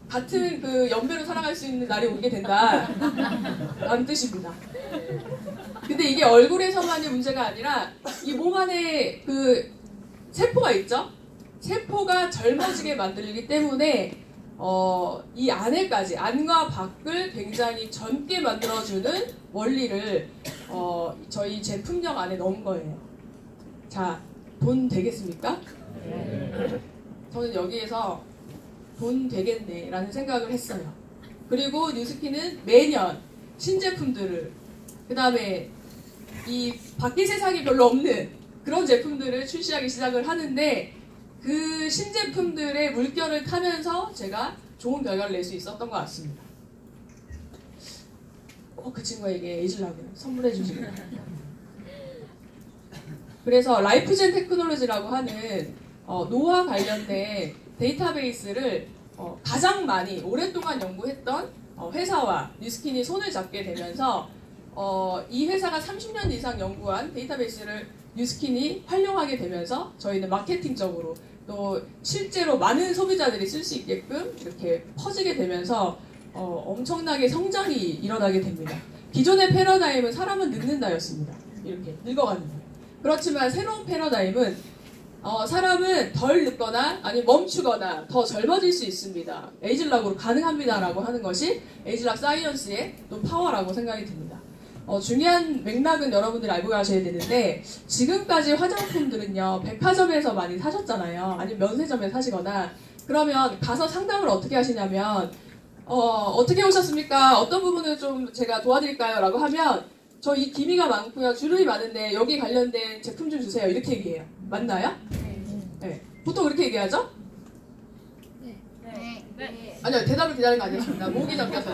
같은 그 연배로 살아갈 수 있는 날이 오게 된다 라는 뜻입니다. 근데 이게 얼굴에서만이 문제가 아니라 이 몸 안에 그 세포가 있죠? 세포가 젊어지게 만들기 때문에 이 안에까지 안과 밖을 굉장히 젊게 만들어주는 원리를 저희 제품명 안에 넣은 거예요. 자, 돈 되겠습니까? 저는 여기에서 돈 되겠네 라는 생각을 했어요. 그리고 뉴스킨은 매년 신제품들을, 그 다음에 이 밖의 세상이 별로 없는 그런 제품들을 출시하기 시작을 하는데, 그 신제품들의 물결을 타면서 제가 좋은 결과를 낼 수 있었던 것 같습니다. 그 친구에게 에이즐락을 선물해 주시고, 그래서 라이프젠 테크놀로지라고 하는 노화 관련된 데이터베이스를 가장 많이 오랫동안 연구했던 회사와 뉴스킨이 손을 잡게 되면서 이 회사가 30년 이상 연구한 데이터베이스를 뉴스킨이 활용하게 되면서 저희는 마케팅적으로 또 실제로 많은 소비자들이 쓸 수 있게끔 이렇게 퍼지게 되면서 엄청나게 성장이 일어나게 됩니다. 기존의 패러다임은 사람은 늙는다였습니다. 이렇게 늙어가는 거예요. 그렇지만 새로운 패러다임은 사람은 덜 늙거나 아니 멈추거나 더 젊어질 수 있습니다. 에이즐락으로 가능합니다라고 하는 것이 에이즐락 사이언스의 또 파워라고 생각이 듭니다. 중요한 맥락은 여러분들이 알고 가셔야 되는데, 지금까지 화장품들은요 백화점에서 많이 사셨잖아요. 아니면 면세점에서 사시거나, 그러면 가서 상담을 어떻게 하시냐면 어떻게 오셨습니까? 어떤 부분을 좀 제가 도와드릴까요? 라고 하면 저 이 기미가 많고요, 주름이 많은데 여기 관련된 제품 좀 주세요, 이렇게 얘기해요. 맞나요? 네. 보통 그렇게 얘기하죠? 네. 아니요, 대답을 기다리는 거 아니었습니다. 목이 잠겨서.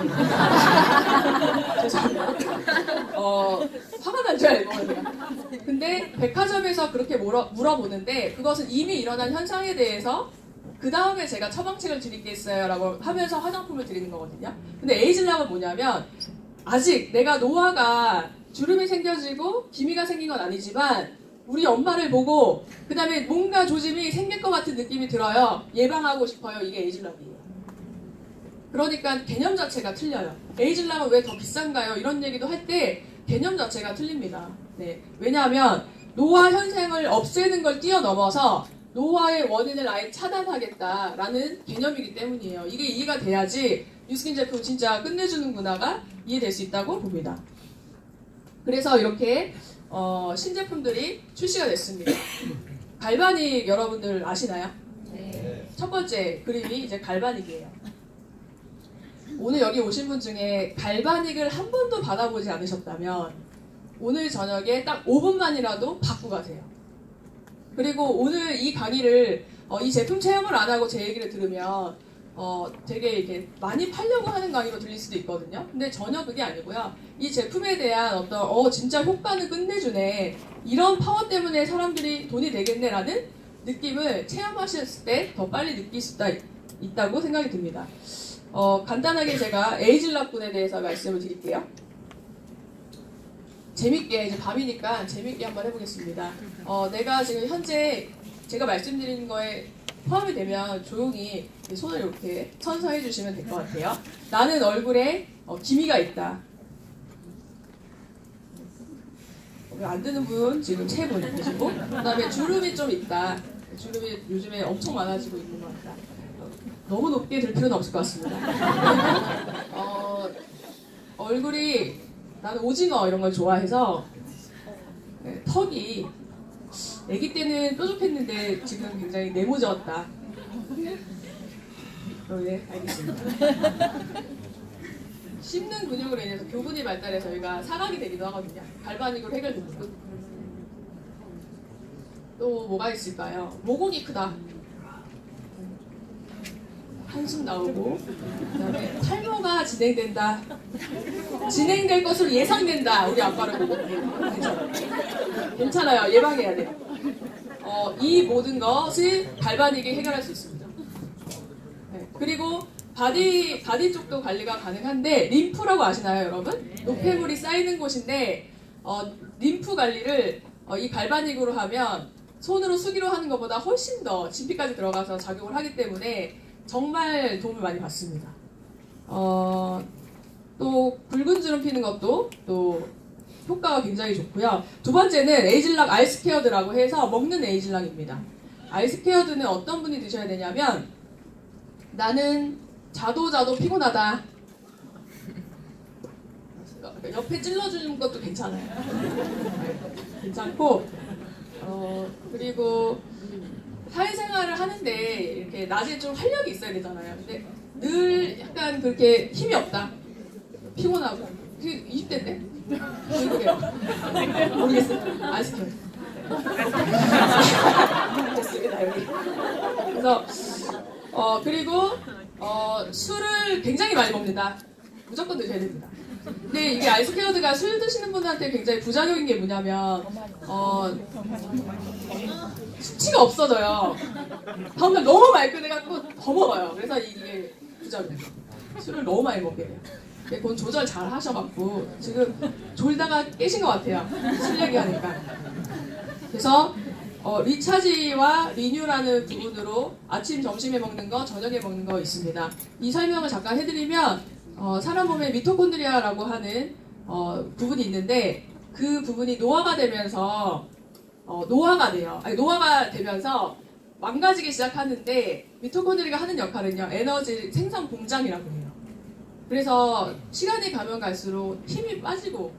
죄송합니다. 화가 난 줄 알고. 근데 백화점에서 그렇게 물어보는데, 그것은 이미 일어난 현상에 대해서 그 다음에 제가 처방책을 드리겠어요 라고 하면서 화장품을 드리는 거거든요. 근데 에이즐락은 뭐냐면, 아직 내가 노화가 주름이 생겨지고 기미가 생긴 건 아니지만 우리 엄마를 보고 그 다음에 뭔가 조짐이 생길 것 같은 느낌이 들어요. 예방하고 싶어요. 이게 에이즐락이에요. 그러니까 개념 자체가 틀려요. 에이즐락은 왜 더 비싼가요? 이런 얘기도 할 때 개념 자체가 틀립니다. 네. 왜냐하면 노화 현상을 없애는 걸 뛰어넘어서 노화의 원인을 아예 차단하겠다라는 개념이기 때문이에요. 이게 이해가 돼야지 뉴스킨 제품 진짜 끝내주는구나가 이해될 수 있다고 봅니다. 그래서 이렇게 신제품들이 출시가 됐습니다. 갈바닉 여러분들 아시나요? 네. 첫 번째 그림이 이제 갈바닉이에요. 오늘 여기 오신 분 중에 갈바닉을 한 번도 받아보지 않으셨다면 오늘 저녁에 딱 5분만이라도 받고 가세요. 그리고 오늘 이 강의를 이 제품 체험을 안 하고 제 얘기를 들으면 되게 이렇게 많이 팔려고 하는 강의로 들릴 수도 있거든요. 근데 전혀 그게 아니고요. 이 제품에 대한 어떤 진짜 효과는 끝내주네, 이런 파워 때문에 사람들이 돈이 되겠네라는 느낌을 체험하셨을 때 더 빨리 느낄 수 있다고 생각이 듭니다. 간단하게 제가 에이즐락 군에 대해서 말씀을 드릴게요. 재밌게, 이제 밤이니까 재밌게 한번 해보겠습니다. 내가 지금 현재 제가 말씀드리는 거에 포함이 되면 조용히 손을 이렇게 천서해 주시면 될 것 같아요. 나는 얼굴에 기미가 있다. 안 드는 분 지금 3분 계시고, 그 다음에 주름이 좀 있다. 주름이 요즘에 엄청 많아지고 있는 것 같다. 너무 높게 들 필요는 없을 것 같습니다. 그리고 얼굴이, 나는 오징어 이런 걸 좋아해서 턱이 아기 때는 뾰족했는데 지금 굉장히 네모졌다. 네, 알겠습니다. 씹는 근육으로 인해서 교분이 발달해서 저희가 사각이 되기도 하거든요. 갈바닉으로 해결됩니다. 또 뭐가 있을까요? 모공이 크다. 한숨 나오고, 그다음에 탈모가 진행된다. 진행될 것으로 예상된다. 우리 아빠를 보고. 괜찮아요. 예방해야 돼요. 이 모든 것을 갈바닉이 해결할 수 있습니다. 네. 그리고 바디 쪽도 관리가 가능한데, 림프라고 아시나요, 여러분? 노폐물이 쌓이는 곳인데, 림프 관리를 이 갈바닉으로 하면 손으로 수기로 하는 것보다 훨씬 더 진피까지 들어가서 작용을 하기 때문에 정말 도움을 많이 받습니다. 또 붉은 주름 피는 것도 또 효과가 굉장히 좋고요. 두 번째는 에이즐락 아이스케어드라고 해서 먹는 에이즐락입니다. 아이스케어드는 어떤 분이 드셔야 되냐면, 나는 자도 피곤하다. 옆에 찔러주는 것도 괜찮아요. 괜찮고 그리고 사회생활을 하는데 이렇게 낮에 좀 활력이 있어야 되잖아요. 근데 늘 약간 그렇게 힘이 없다. 피곤하고. 20대인데? 왜 그래요? 모르겠어요. 안 시켜요. 됐습니다, 여기. 그래서 그리고 술을 굉장히 많이 먹는다. 무조건 드셔야 됩니다. 근데 이게 아이스케어드가 술 드시는 분한테 굉장히 부작용인 게 뭐냐면 수치가 없어져요. 다음날 너무 말끔해갖고 더 먹어요. 그래서 이게 부작용. 술을 너무 많이 먹게 돼요. 그건 조절 잘 하셔갖고 지금 졸다가 깨신 것 같아요. 술 얘기하니까. 그래서 리차지와 리뉴라는 부분으로 아침, 점심에 먹는 거, 저녁에 먹는 거 있습니다. 이 설명을 잠깐 해드리면 사람 몸에 미토콘드리아라고 하는 부분이 있는데 그 부분이 노화가 되면서 노화가 돼요. 아니, 노화가 되면서 망가지기 시작하는데 미토콘드리아가 하는 역할은요, 에너지 생산 공장이라고 해요. 그래서 시간이 가면 갈수록 힘이 빠지고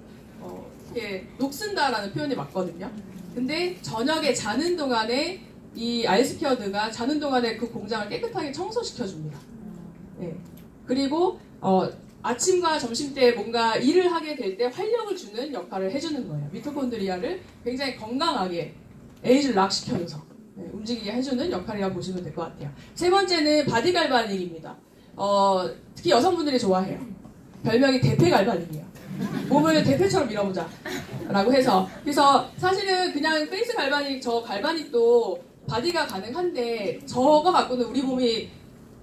이렇게 녹슨다라는 표현이 맞거든요. 근데 저녁에 자는 동안에 이 아이스케어드가 자는 동안에 그 공장을 깨끗하게 청소시켜줍니다. 네. 그리고 아침과 점심 때 뭔가 일을 하게 될 때 활력을 주는 역할을 해주는 거예요. 미토콘드리아를 굉장히 건강하게 에이지를 락시켜줘서 움직이게 해주는 역할이라고 보시면 될 것 같아요. 세 번째는 바디 갈바닉입니다. 특히 여성분들이 좋아해요. 별명이 대패 갈바닉이에요. 몸을 대패처럼 밀어보자 라고 해서, 그래서 사실은 그냥 페이스 갈바닉, 저 갈바닉도 바디가 가능한데 저거 갖고는 우리 몸이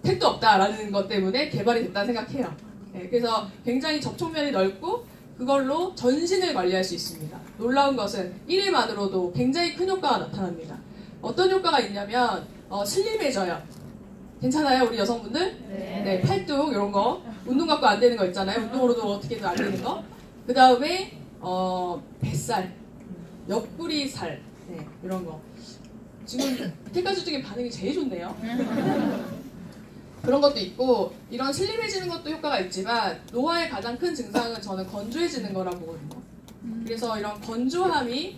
택도 없다라는 것 때문에 개발이 됐다고 생각해요. 네, 그래서 굉장히 접촉면이 넓고 그걸로 전신을 관리할 수 있습니다. 놀라운 것은 1일만으로도 굉장히 큰 효과가 나타납니다. 어떤 효과가 있냐면 슬림해져요. 괜찮아요, 우리 여성분들? 네, 팔뚝 이런 거 운동 갖고 안 되는 거 있잖아요. 운동으로도 어떻게든 안 되는 거. 그 다음에 뱃살, 옆구리 살, 네, 이런 거. 지금 이때까지 중에 반응이 제일 좋네요. 그런 것도 있고, 이런 슬림해지는 것도 효과가 있지만 노화의 가장 큰 증상은 저는 건조해지는 거라고 보거든요. 그래서 이런 건조함이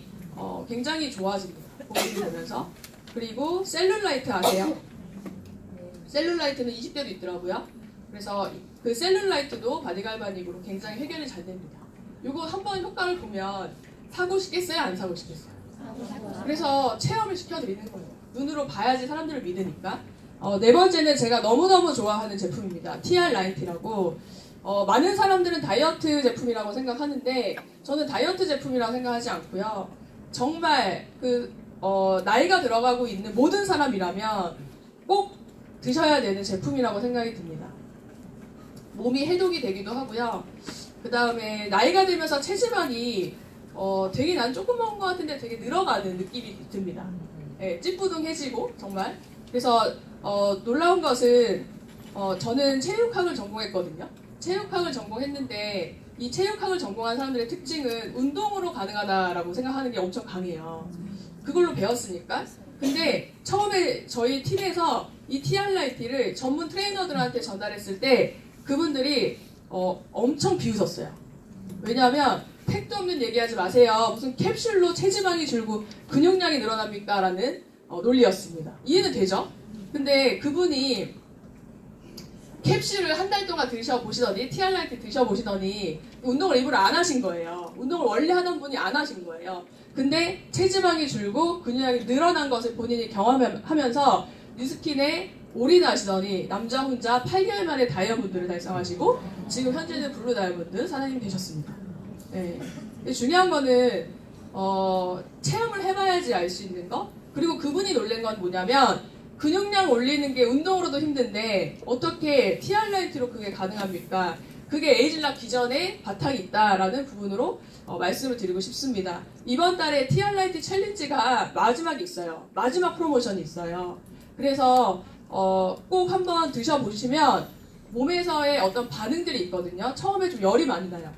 굉장히 좋아집니다. 보험이 되면서. 그리고 셀룰라이트 아세요? 셀룰라이트는 20대도 있더라고요. 그래서 그 셀룰라이트도 바디갈바닉으로 굉장히 해결이 잘 됩니다. 이거 한번 효과를 보면 사고 싶겠어요? 안 사고 싶겠어요? 그래서 체험을 시켜드리는 거예요. 눈으로 봐야지 사람들을 믿으니까. 네 번째는 제가 너무너무 좋아하는 제품입니다. TR 라이트라고. 많은 사람들은 다이어트 제품이라고 생각하는데 저는 다이어트 제품이라고 생각하지 않고요. 정말 나이가 들어가고 있는 모든 사람이라면 꼭 드셔야 되는 제품이라고 생각이 듭니다. 몸이 해독이 되기도 하고요. 그 다음에 나이가 들면서 체지방이 되게 난 조금 먹은 것 같은데 되게 늘어가는 느낌이 듭니다. 네, 찌뿌둥해지고 정말. 그래서 놀라운 것은 저는 체육학을 전공했거든요. 체육학을 전공했는데 이 체육학을 전공한 사람들의 특징은 운동으로 가능하다라고 생각하는 게 엄청 강해요. 그걸로 배웠으니까. 근데 처음에 저희 팀에서 이 TR라이트를 전문 트레이너들한테 전달했을 때 그분들이 엄청 비웃었어요. 왜냐하면 택도 없는 얘기하지 마세요. 무슨 캡슐로 체지방이 줄고 근육량이 늘어납니까? 라는 논리였습니다. 이해는 되죠? 근데 그분이 캡슐을 한 달 동안 드셔보시더니 TR라이트 드셔보시더니 운동을 일부러 안 하신 거예요. 운동을 원래 하던 분이 안 하신 거예요. 근데 체지방이 줄고 근육량이 늘어난 것을 본인이 경험하면서 뉴스킨에 올인하시더니 남자 혼자 8개월 만에 다이아몬드를 달성하시고 지금 현재는 블루 다이아몬드 사장님이 되셨습니다. 네. 근데 중요한 거는 체험을 해봐야지 알 수 있는 거. 그리고 그분이 놀란 건 뭐냐면 근육량 올리는 게 운동으로도 힘든데 어떻게 TR라이트로 그게 가능합니까? 그게 에이즐락 기전에 바탕이 있다라는 부분으로 말씀을 드리고 싶습니다. 이번 달에 TR라이트 챌린지가 마지막이 있어요. 마지막 프로모션이 있어요. 그래서 꼭 한번 드셔보시면 몸에서의 어떤 반응들이 있거든요. 처음에 좀 열이 많이 나요.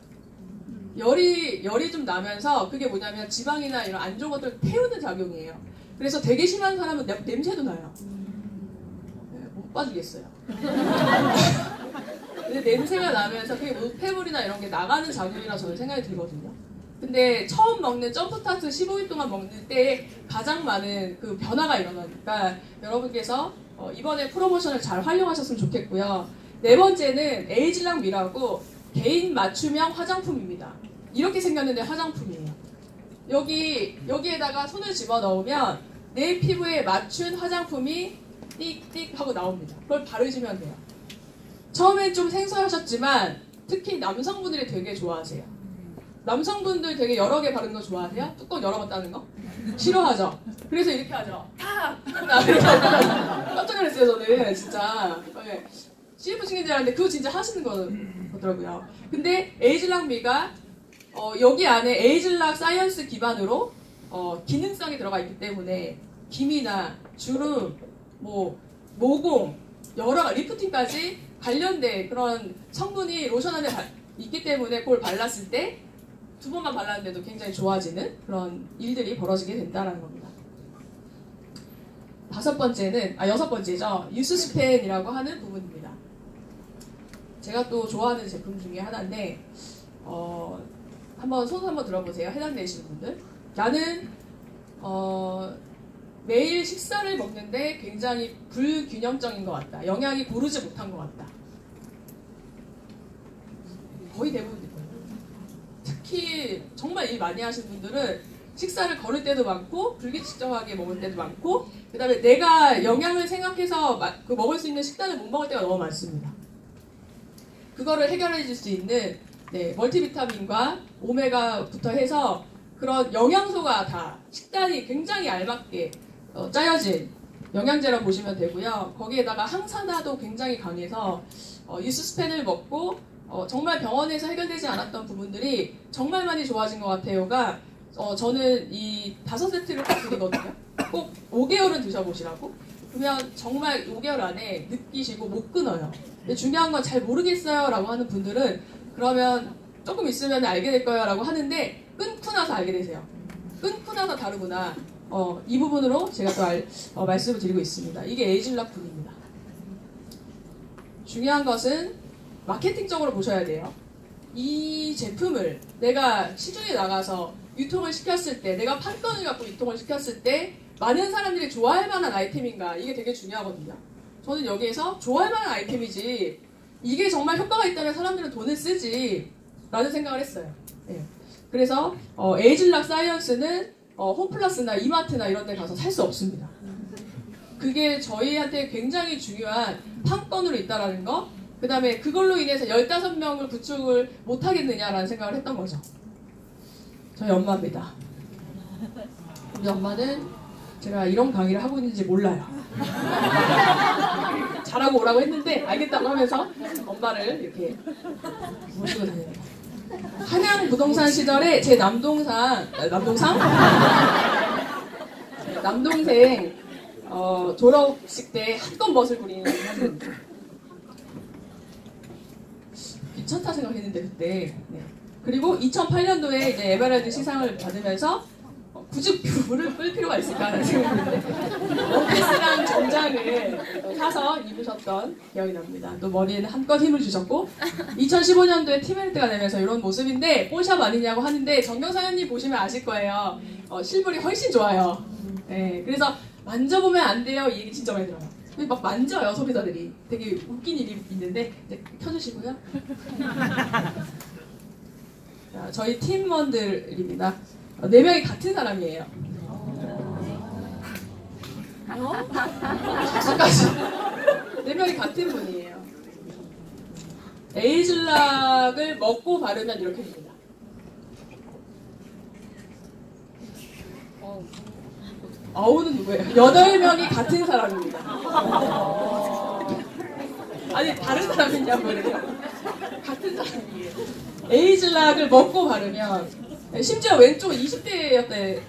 열이 좀 나면서 그게 뭐냐면 지방이나 이런 안 좋은 것들을 태우는 작용이에요. 그래서 되게 심한 사람은 냄새도 나요. 네, 못 봐주겠어요. 근데 냄새가 나면서 그게 노폐물이나 이런 게 나가는 작용이라 저는 생각이 들거든요. 근데 처음 먹는 점프타트 15일 동안 먹는 때에 가장 많은 그 변화가 일어나니까 여러분께서 이번에 프로모션을 잘 활용하셨으면 좋겠고요. 네 번째는 에이즐락 미라고 개인 맞춤형 화장품입니다. 이렇게 생겼는데 화장품이에요. 여기에다가 손을 집어넣으면 내 피부에 맞춘 화장품이 띡띡 하고 나옵니다. 그걸 바르시면 돼요. 처음엔 좀 생소하셨지만 특히 남성분들이 되게 좋아하세요. 남성분들 되게 여러 개 바르는 거 좋아하세요? 뚜껑 여러 번 따는 거? 싫어하죠? 그래서 이렇게 하죠. 탁! 깜짝 놀랐어요, 저는. 진짜. CF 중인 줄 알았는데 그거 진짜 하시는 거더라고요. 근데 에이즐락미가 여기 안에 에이즐락 사이언스 기반으로 기능성이 들어가 있기 때문에 기미나 주름, 모공, 여러 리프팅까지 관련된 그런 성분이 로션 안에 있기 때문에 그걸 발랐을 때 2번만 발랐는데도 굉장히 좋아지는 그런 일들이 벌어지게 된다는 겁니다. 여섯 번째죠. 유스스펜이라고 하는 부분입니다. 제가 또 좋아하는 제품 중에 하나인데 손 한번 들어보세요. 해당되시는 분들. 나는 매일 식사를 먹는데 굉장히 불균형적인 것 같다. 영양이 고르지 못한 것 같다. 거의 대부분일 거예요. 특히 정말 일 많이 하시는 분들은 식사를 거를 때도 많고 불규칙적하게 먹을 때도 많고 그 다음에 내가 영양을 생각해서 먹을 수 있는 식단을 못 먹을 때가 너무 많습니다. 그거를 해결해 줄 수 있는 멀티비타민과 오메가부터 해서 그런 영양소가 다 식단이 굉장히 알맞게 짜여진 영양제라고 보시면 되고요. 거기에다가 항산화도 굉장히 강해서 유스스펜을 먹고 정말 병원에서 해결되지 않았던 부분들이 정말 많이 좋아진 것 같아요가 저는 이 5세트를 꼭 드리거든요. 꼭 5개월은 드셔보시라고. 그러면 정말 5개월 안에 느끼시고 못 끊어요. 근데 중요한 건 잘 모르겠어요 라고 하는 분들은 그러면 조금 있으면 알게 될 거예요 라고 하는데 끊고 나서 알게 되세요. 끊고 나서 다르구나. 이 부분으로 제가 또 말씀을 드리고 있습니다. 이게 에이즐락 분입니다. 중요한 것은 마케팅적으로 보셔야 돼요. 이 제품을 내가 시중에 나가서 유통을 시켰을 때, 내가 판권을 갖고 유통을 시켰을 때 많은 사람들이 좋아할 만한 아이템인가, 이게 되게 중요하거든요. 저는 여기에서 좋아할 만한 아이템이지 이게 정말 효과가 있다면 사람들은 돈을 쓰지 라는 생각을 했어요. 네. 그래서 에이즐락 사이언스는 홈플러스나 이마트나 이런 데 가서 살 수 없습니다. 그게 저희한테 굉장히 중요한 판권으로 있다라는 거, 그 다음에 그걸로 인해서 15명을 구축을 못하겠느냐라는 생각을 했던 거죠. 저희 엄마입니다. 우리 엄마는 제가 이런 강의를 하고 있는지 몰라요. 잘하고 오라고 했는데 알겠다고 하면서 엄마를 이렇게 모시고 다녀요. 한양 부동산 시절에 제 남동생 졸업식 때 한껏 멋을 부리는 사람입니다. 귀찮다 생각했는데 그때. 네. 그리고 2008년도에 이제 에메랄드 시상을 받으면서 굳이 뷰를 끌 필요가 있을까라는 생각했는데 원피스랑 정장을 사서 입으셨던 기억이 납니다. 또 머리에는 한껏 힘을 주셨고 2015년도에 티메리트가 되면서 이런 모습인데 뽀샵 아니냐고 하는데 정경사연님 보시면 아실 거예요. 실물이 훨씬 좋아요. 네, 그래서 만져보면 안 돼요. 이 얘기 진짜 많이 들어요. 막 만져요, 소비자들이. 되게 웃긴 일이 있는데 이제 켜주시고요. 자, 저희 팀원들입니다. 4명이 같은 사람이에요. 다섯까지 4명이 같은 분이에요. 에이즐락을 먹고 바르면 이렇게 됩니다. 아우는 누구예요? 8명이 같은 사람입니다. 아니 다른 사람이냐고 그래요. 같은 사람이에요. 에이즐락을 먹고 바르면 심지어 왼쪽은 20대였대.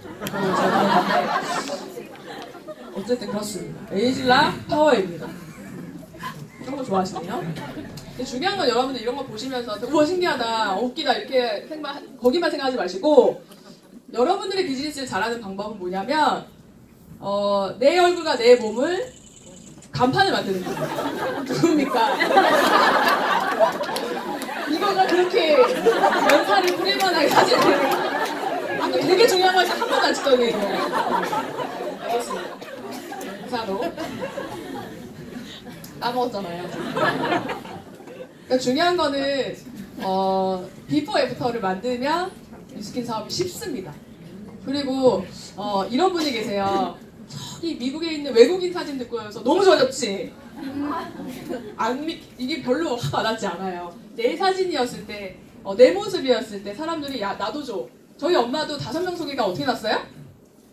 어쨌든 그렇습니다. 에이즐락 파워입니다. 이런 거 좋아하시네요. 근데 중요한 건 여러분들 이런 거 보시면서 우와 신기하다, 웃기다 이렇게 거기만 생각하지 마시고 여러분들의 비즈니스를 잘하는 방법은 뭐냐면 내 얼굴과 내 몸을 간판을 만드는 거예요. 누굽니까? 이거가 그렇게 연사를 부릴 만하게 사진을 아까 되게 중요한 걸 한 번도 안 찍던 얘기예요. 알겠습니다. 연사로 까먹었잖아요. 그러니까 중요한 거는 비포 애프터를 만들면 뉴스킨 사업이 쉽습니다. 그리고 이런 분이 계세요. 저기 미국에 있는 외국인 사진 듣고 와서 너무 좋아졌지? 이게 별로 와닿지 않아요. 내 사진이었을 때, 내 모습이었을 때 사람들이 야 나도 줘. 저희 엄마도 5명 소개가 어떻게 났어요?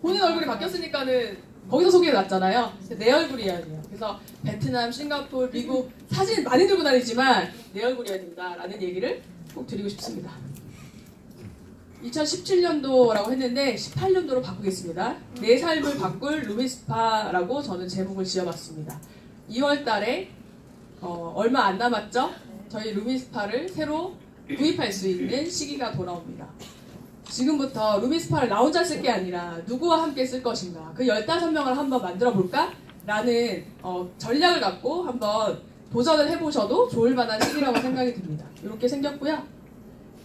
본인 얼굴이 바뀌었으니까는 거기서 소개가 났잖아요. 내 얼굴이어야 돼요. 그래서 베트남, 싱가포르, 미국 사진 많이 들고 다니지만 내 얼굴이어야 된다라는 얘기를 꼭 드리고 싶습니다. 2017년도라고 했는데 18년도로 바꾸겠습니다. 내 삶을 바꿀 루미스파라고 저는 제목을 지어봤습니다. 2월 달에 얼마 안 남았죠? 저희 루미스파를 새로 구입할 수 있는 시기가 돌아옵니다. 지금부터 루미스파를 나 혼자 쓸 게 아니라 누구와 함께 쓸 것인가, 그 15명을 한번 만들어 볼까? 라는 전략을 갖고 한번 도전을 해보셔도 좋을 만한 시기라고 생각이 듭니다. 이렇게 생겼고요.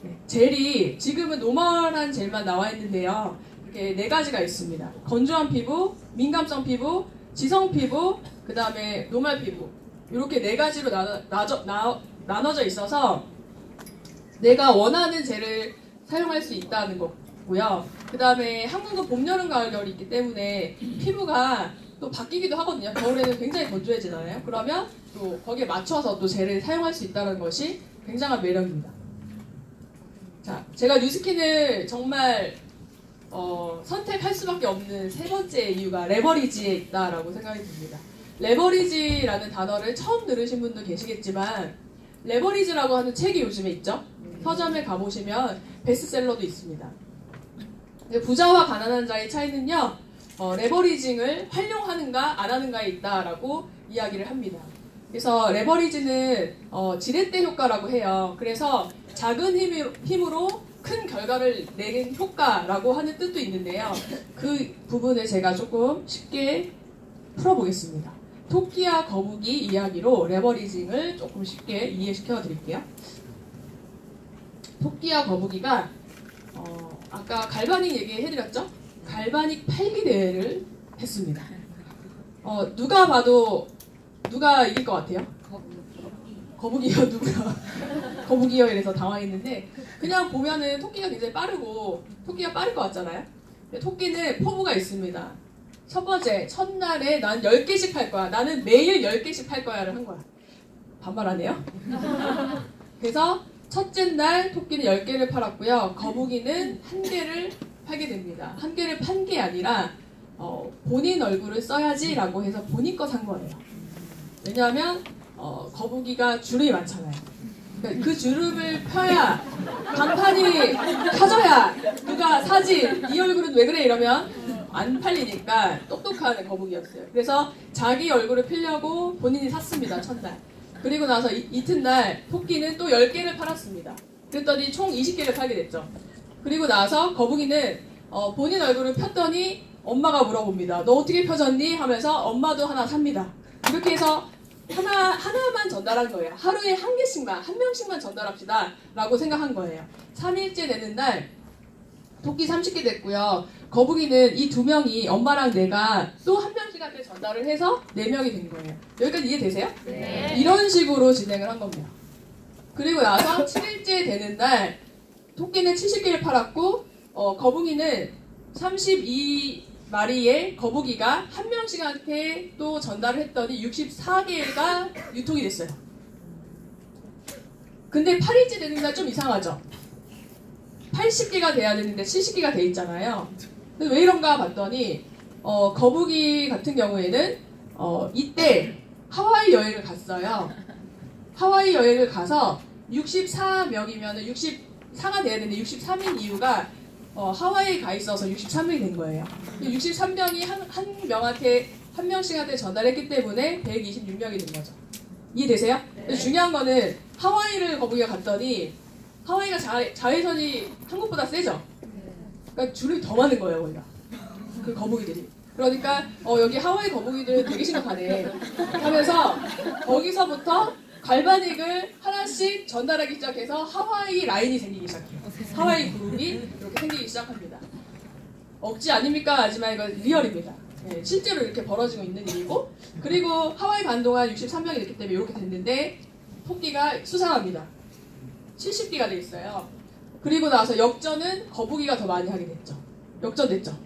네, 젤이 지금은 노멀한 젤만 나와 있는데요. 이렇게 4가지가 있습니다. 건조한 피부, 민감성 피부, 지성 피부, 그 다음에 노멀 피부, 이렇게 4가지로 나눠져 있어서 내가 원하는 젤을 사용할 수 있다는 거고요. 그 다음에 한국은 봄, 여름, 가을, 겨울이 있기 때문에 피부가 또 바뀌기도 하거든요. 겨울에는 굉장히 건조해지잖아요. 그러면 또 거기에 맞춰서 또 젤을 사용할 수 있다는 것이 굉장한 매력입니다. 자, 제가 뉴스킨을 정말 선택할 수밖에 없는 3번째 이유가 레버리지에 있다라고 생각이 듭니다. 레버리지라는 단어를 처음 들으신 분도 계시겠지만 레버리지라고 하는 책이 요즘에 있죠. 서점에 가보시면 베스트셀러도 있습니다. 부자와 가난한 자의 차이는요, 레버리징을 활용하는가 안 하는가에 있다라고 이야기를 합니다. 그래서 레버리지는 지렛대 효과라고 해요. 그래서 작은 힘으로 큰 결과를 내는 효과라고 하는 뜻도 있는데요. 그 부분을 제가 조금 쉽게 풀어보겠습니다. 토끼와 거북이 이야기로 레버리징을 조금 쉽게 이해시켜 드릴게요. 토끼와 거북이가 아까 갈바닉 얘기해드렸죠? 갈바닉 팔기 대회를 했습니다. 누가 봐도 누가 이길 것 같아요? 거북이요. 누가 거북이요 이래서 당황했는데, 그냥 보면은 토끼가 굉장히 빠르고 토끼가 빠를 것 같잖아요. 토끼는 포부가 있습니다. 첫 번째, 첫날에 난 10개씩 팔 거야. 나는 매일 10개씩 팔 거야를 한 거야. 반말하네요. 그래서 첫째 날 토끼는 10개를 팔았고요. 거북이는 1개를 팔게 됩니다. 1개를 판 게 아니라 본인 얼굴을 써야지 라고 해서 본인 거 산 거예요. 왜냐하면 거북이가 주름이 많잖아요. 그러니까 그 주름을 펴야 간판이 켜져야 누가 사지, 네 얼굴은 왜 그래 이러면 안 팔리니까 똑똑한 거북이였어요. 그래서 자기 얼굴을 피려고 본인이 샀습니다. 첫날. 그리고 나서 이튿날 토끼는 또 10개를 팔았습니다. 그랬더니 총 20개를 팔게 됐죠. 그리고 나서 거북이는 본인 얼굴을 폈더니 엄마가 물어봅니다. 너 어떻게 펴졌니? 하면서 엄마도 하나 삽니다. 이렇게 해서 하나만 전달한 거예요. 하루에 1개씩만, 1명씩만 전달합시다 라고 생각한 거예요. 3일째 되는 날 토끼 30개 됐고요. 거북이는 이 2명이 엄마랑 내가 또 1명씩한테 전달을 해서 4명이 된 거예요. 여기까지 이해되세요? 네. 이런 식으로 진행을 한 겁니다. 그리고 나서 7일째 되는 날 토끼는 70개를 팔았고 거북이는 32마리의 거북이가 1명씩한테 또 전달을 했더니 64개가 유통이 됐어요. 근데 8일째 되는 날 좀 이상하죠? 80개가 돼야 되는데 70개가 돼 있잖아요. 근데 왜 이런가 봤더니 거북이 같은 경우에는 이때 하와이 여행을 갔어요. 하와이 여행을 가서 64명이면 64가 돼야 되는데 63인 이유가 하와이에 가 있어서 63명이 된 거예요. 63명이 한 명한테, 한 명씩한테 전달했기 때문에 126명이 된 거죠. 이해되세요? 근데 중요한 거는 하와이를 거북이가 갔더니 하와이가 자외선이 한국보다 세죠? 그러니까 줄이 더 많은 거예요, 거기가. 그 거북이들이. 그러니까 여기 하와이 거북이들 되게 심각하네 하면서 거기서부터 갈바닉을 하나씩 전달하기 시작해서 하와이 라인이 생기기 시작해요. 하와이 그룹이 이렇게 생기기 시작합니다. 억지 아닙니까? 하지만 이건 리얼입니다. 네, 실제로 이렇게 벌어지고 있는 일이고, 그리고 하와이 반도가 63명이 됐기 때문에 이렇게 됐는데 토끼가 수상합니다. 70기가 돼 있어요. 그리고 나서 역전은 거북이가 더 많이 하게 됐죠. 역전됐죠.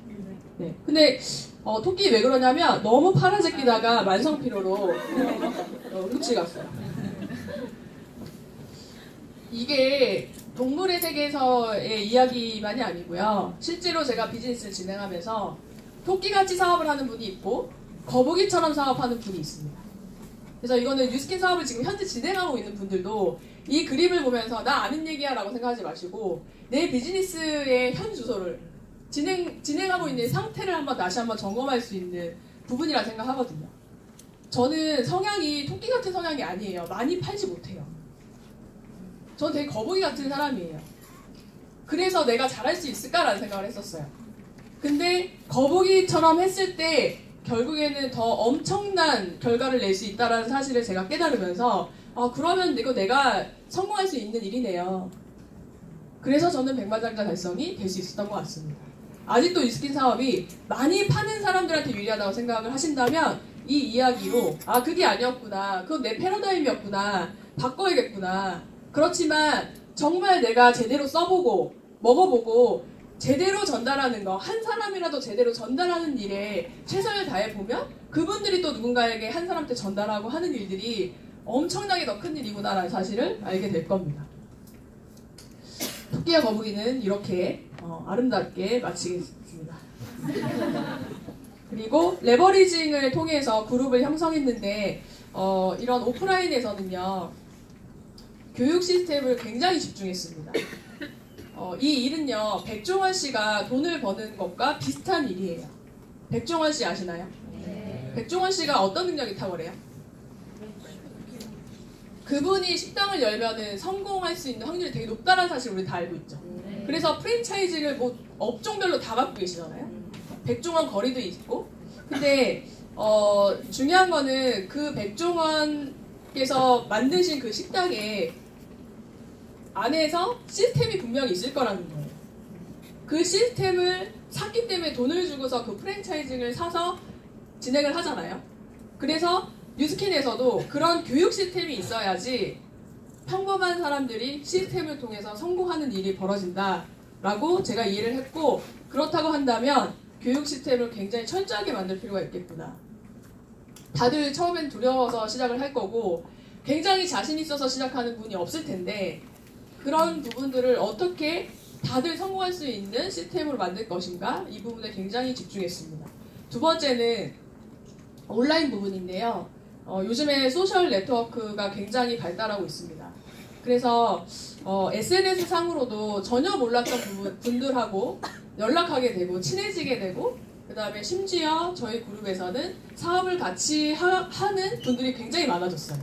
네. 근데 토끼 왜 그러냐면 너무 팔아제끼다가 만성피로로 흑실 갔어요. 이게 동물의 세계에서의 이야기만이 아니고요. 실제로 제가 비즈니스를 진행하면서 토끼같이 사업을 하는 분이 있고 거북이처럼 사업하는 분이 있습니다. 그래서 이거는 뉴스킨 사업을 지금 현재 진행하고 있는 분들도 이 그림을 보면서 나 아는 얘기야 라고 생각하지 마시고 내 비즈니스의 현 주소를 진행하고 있는 상태를 다시 한번 점검할 수 있는 부분이라 생각하거든요. 저는 성향이 토끼 같은 성향이 아니에요. 많이 팔지 못해요. 전 되게 거북이 같은 사람이에요. 그래서 내가 잘할 수 있을까라는 생각을 했었어요. 근데 거북이처럼 했을 때 결국에는 더 엄청난 결과를 낼 수 있다는 사실을 제가 깨달으면서 그러면 이거 내가 성공할 수 있는 일이네요. 그래서 저는 백만장자 달성이 될 수 있었던 것 같습니다. 아직도 뉴스킨 사업이 많이 파는 사람들한테 유리하다고 생각을 하신다면 이 이야기로 그게 아니었구나. 그건 내 패러다임이었구나. 바꿔야겠구나. 그렇지만 정말 내가 제대로 써보고 먹어보고 제대로 전달하는 거, 한 사람이라도 제대로 전달하는 일에 최선을 다해보면 그분들이 또 누군가에게 한 사람한테 전달하고 하는 일들이 엄청나게 더 큰 일이구나라는 사실을 알게 될 겁니다. 토끼와 거북이는 이렇게 아름답게 마치겠습니다. 그리고 레버리징을 통해서 그룹을 형성했는데 이런 오프라인에서는요. 교육 시스템을 굉장히 집중했습니다. 이 일은요. 백종원 씨가 돈을 버는 것과 비슷한 일이에요. 백종원 씨 아시나요? 네. 백종원 씨가 어떤 능력이 탁월해요? 그분이 식당을 열면은 성공할 수 있는 확률이 되게 높다는 사실을 우리 다 알고 있죠. 그래서 프랜차이즈를 업종별로 다 갖고 계시잖아요. 백종원 거리도 있고. 근데 중요한 거는 그 백종원께서 만드신 그 식당에 안에서 시스템이 분명히 있을 거라는 거예요. 그 시스템을 샀기 때문에 돈을 주고서 그 프랜차이즈를 사서 진행을 하잖아요. 그래서 뉴스킨에서도 그런 교육 시스템이 있어야지 평범한 사람들이 시스템을 통해서 성공하는 일이 벌어진다라고 제가 이해를 했고, 그렇다고 한다면 교육 시스템을 굉장히 철저하게 만들 필요가 있겠구나. 다들 처음엔 두려워서 시작을 할 거고 굉장히 자신 있어서 시작하는 분이 없을 텐데 그런 부분들을 어떻게 다들 성공할 수 있는 시스템으로 만들 것인가, 이 부분에 굉장히 집중했습니다. 두 번째는 온라인 부분인데요. 요즘에 소셜 네트워크가 굉장히 발달하고 있습니다. 그래서 SNS 상으로도 전혀 몰랐던 분들하고 연락하게 되고 친해지게 되고, 그 다음에 심지어 저희 그룹에서는 사업을 같이 하는 분들이 굉장히 많아졌어요.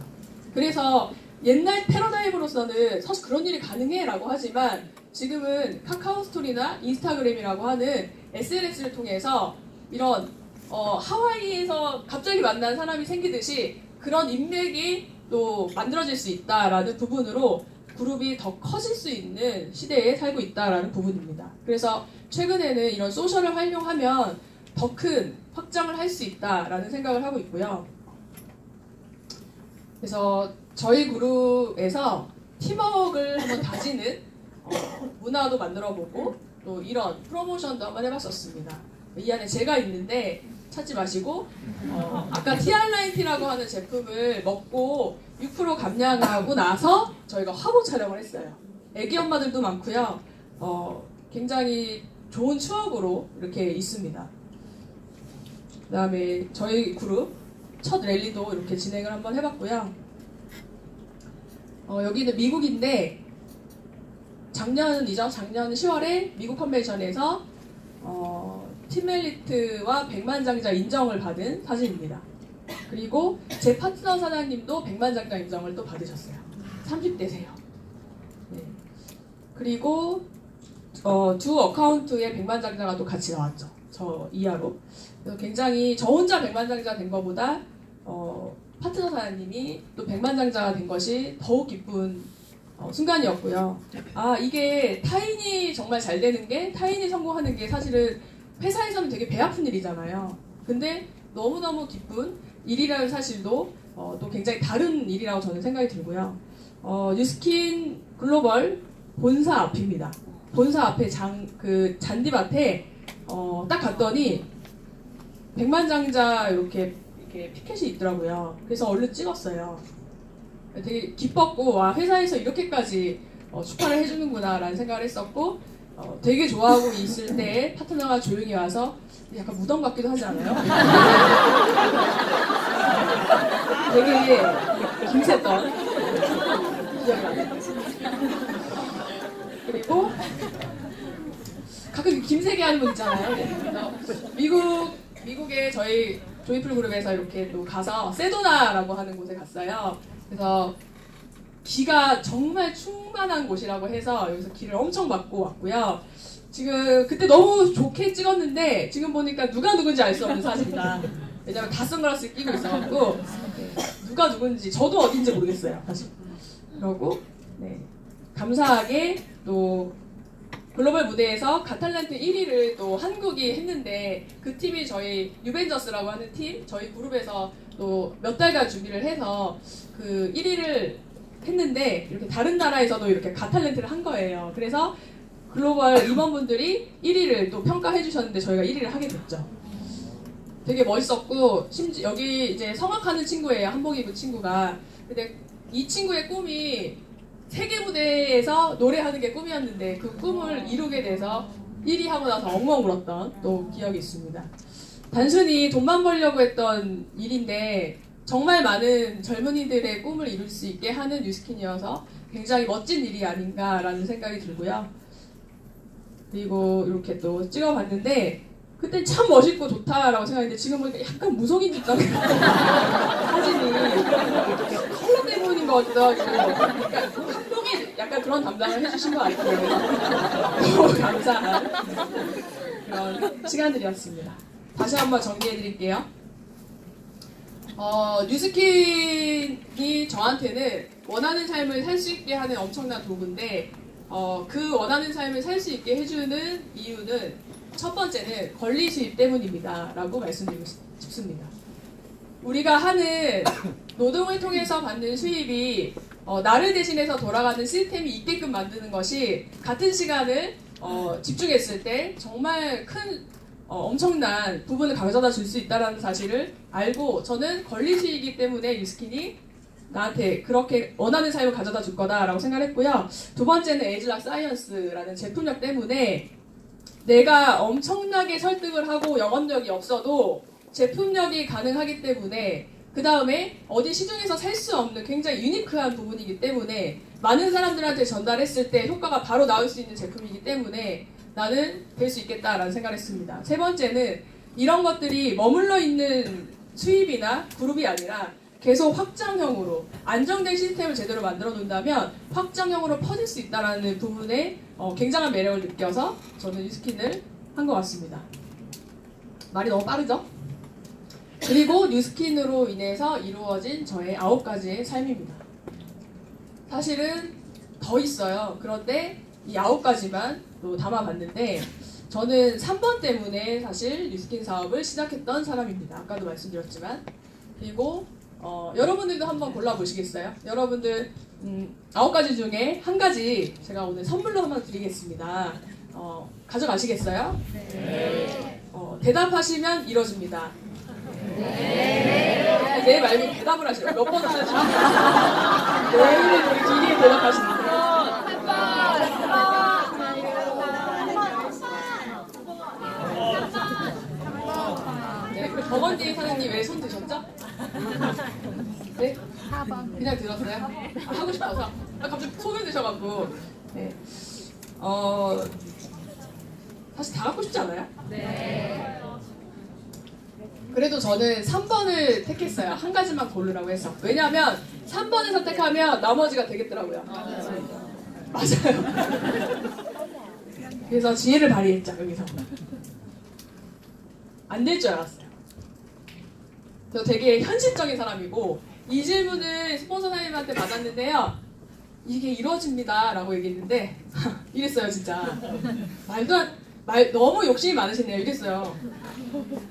그래서 옛날 패러다임으로서는 사실 그런 일이 가능해 라고 하지만 지금은 카카오 스토리나 인스타그램이라고 하는 SNS를 통해서 이런 하와이에서 갑자기 만난 사람이 생기듯이 그런 인맥이 또 만들어질 수 있다라는 부분으로 그룹이 더 커질 수 있는 시대에 살고 있다라는 부분입니다. 그래서 최근에는 이런 소셜을 활용하면 더 큰 확장을 할 수 있다라는 생각을 하고 있고요. 그래서 저희 그룹에서 팀워크를 한번 다지는 문화도 만들어보고 또 이런 프로모션도 한번 해봤었습니다. 이 안에 제가 있는데 찾지 마시고 아까 TR90라고 하는 제품을 먹고 6% 감량하고 나서 저희가 화보 촬영을 했어요. 애기 엄마들도 많고요. 굉장히 좋은 추억으로 이렇게 있습니다. 그 다음에 저희 그룹 첫 랠리도 이렇게 진행을 한번 해봤고요. 여기는 미국인데 작년 10월에 미국 컨벤션에서 팀멜리트와 백만장자 인정을 받은 사진입니다. 그리고 제 파트너 사장님도 백만장자 인정을 또 받으셨어요. 30대세요. 네. 그리고 두 어카운트에 백만장자가 또 같이 나왔죠. 저 이하로. 그래서 굉장히 저 혼자 백만장자 된 것보다 파트너 사장님이 또 백만장자가 된 것이 더욱 기쁜 순간이었고요. 아, 이게 타인이 정말 잘 되는 게, 타인이 성공하는 게 사실은 회사에서는 되게 배 아픈 일이잖아요. 근데 너무너무 기쁜 일이라는 사실도 또 굉장히 다른 일이라고 저는 생각이 들고요. 뉴스킨 글로벌 본사 앞입니다. 본사 앞에 그 잔디밭에 딱 갔더니 백만장자 이렇게 피켓이 있더라고요. 그래서 얼른 찍었어요. 되게 기뻤고, 와, 회사에서 이렇게까지 축하를 해주는구나 라는 생각을 했었고, 되게 좋아하고 있을 때 파트너가 조용히 와서 약간 무덤 같기도 하지 않아요? 되게 김샜던 기억이 나요. 그리고 가끔 김세게 하는 분 있잖아요. 미국에 저희 조이풀 그룹에서 이렇게 또 가서 세도나라고 하는 곳에 갔어요. 그래서 비가 정말 충만한 곳이라고 해서 여기서 기를 엄청 맞고 왔고요. 지금 그때 너무 좋게 찍었는데 지금 보니까 누가 누군지 알 수 없는 사실이다. 왜냐면 다 선글라스 끼고 있어갖고 누가 누군지 저도 어딘지 모르겠어요, 사실. 그러고 네, 감사하게 또 글로벌 무대에서 가탈란트 1위를 또 한국이 했는데, 그 팀이 저희 유벤저스라고 하는 팀, 저희 그룹에서 또 몇 달간 준비를 해서 그 1위를 했는데, 이렇게 다른 나라에서도 이렇게 가탈란트를 한 거예요. 그래서 글로벌 임원분들이 1위를 또 평가해 주셨는데 저희가 1위를 하게 됐죠. 되게 멋있었고, 심지어 여기 이제 성악하는 친구예요, 한복 입은 친구가. 근데 이 친구의 꿈이 세계 무대에서 노래하는 게 꿈이었는데 그 꿈을 이루게 돼서 1위 하고 나서 엉엉 울었던 또 기억이 있습니다. 단순히 돈만 벌려고 했던 일인데 정말 많은 젊은이들의 꿈을 이룰 수 있게 하는 뉴스킨이어서 굉장히 멋진 일이 아닌가라는 생각이 들고요. 그리고 이렇게 또 찍어봤는데 그때 참 멋있고 좋다라고 생각했는데 지금 보니까 약간 무속인짓다 사진이 컬러 때문인 것 같기도 하고, 그러니까 한복이 약간 그런 담당을 해주신 것 같아요. 너무 감사한 그런 시간들이었습니다. 다시 한번 정리해드릴게요. 뉴스킨이 저한테는 원하는 삶을 살 수 있게 하는 엄청난 도구인데, 그 원하는 삶을 살 수 있게 해주는 이유는 첫 번째는 권리 수입 때문입니다 라고 말씀드리고 싶습니다. 우리가 하는 노동을 통해서 받는 수입이 나를 대신해서 돌아가는 시스템이 있게끔 만드는 것이 같은 시간을 집중했을 때 정말 큰 엄청난 부분을 가져다 줄 수 있다는 사실을 알고, 저는 권리 수익이기 때문에 뉴스킨이 나한테 그렇게 원하는 삶을 가져다 줄 거다라고 생각했고요. 두 번째는 에이즐락 사이언스라는 제품력 때문에 내가 엄청나게 설득을 하고 영업력이 없어도 제품력이 가능하기 때문에, 그 다음에 어디 시중에서 살 수 없는 굉장히 유니크한 부분이기 때문에 많은 사람들한테 전달했을 때 효과가 바로 나올 수 있는 제품이기 때문에 나는 될 수 있겠다라는 생각을 했습니다. 세 번째는 이런 것들이 머물러 있는 수입이나 그룹이 아니라 계속 확장형으로 안정된 시스템을 제대로 만들어 놓는다면 확장형으로 퍼질 수 있다는 부분에 굉장한 매력을 느껴서 저는 뉴스킨을 한 것 같습니다. 말이 너무 빠르죠? 그리고 뉴스킨으로 인해서 이루어진 저의 9가지의 삶입니다. 사실은 더 있어요. 그런데 이 9가지만 또 담아봤는데, 저는 3번 때문에 사실 뉴스킨 사업을 시작했던 사람입니다. 아까도 말씀드렸지만. 그리고 여러분들도 한번 골라보시겠어요? 여러분들 9가지 중에 한 가지 제가 오늘 선물로 한번 드리겠습니다. 가져가시겠어요? 네. 대답하시면 이뤄집니다. 네. 네 말고 대답을 하시죠. 몇 번 하시죠? 네, 우리 길게 대답하시는데. 네, 그리고 버건디 사장님 왜 손 드셨죠? 네? 4번. 그냥 들었어요? 하고 싶어서. 갑자기 손을 드셔갖고. 네. 사실 다 갖고 싶지 않아요? 네. 그래도 저는 3번을 택했어요. 한 가지만 고르라고 해서. 왜냐하면 3번을 선택하면 나머지가 되겠더라고요. 맞아요. 그래서 지혜를 발휘했죠, 여기서. 안 될 줄 알았어요. 저 되게 현실적인 사람이고 이 질문을 스폰서 사장님한테 받았는데요. 이게 이루어집니다 라고 얘기했는데 이랬어요 진짜. 너무 욕심이 많으시네요. 이랬어요.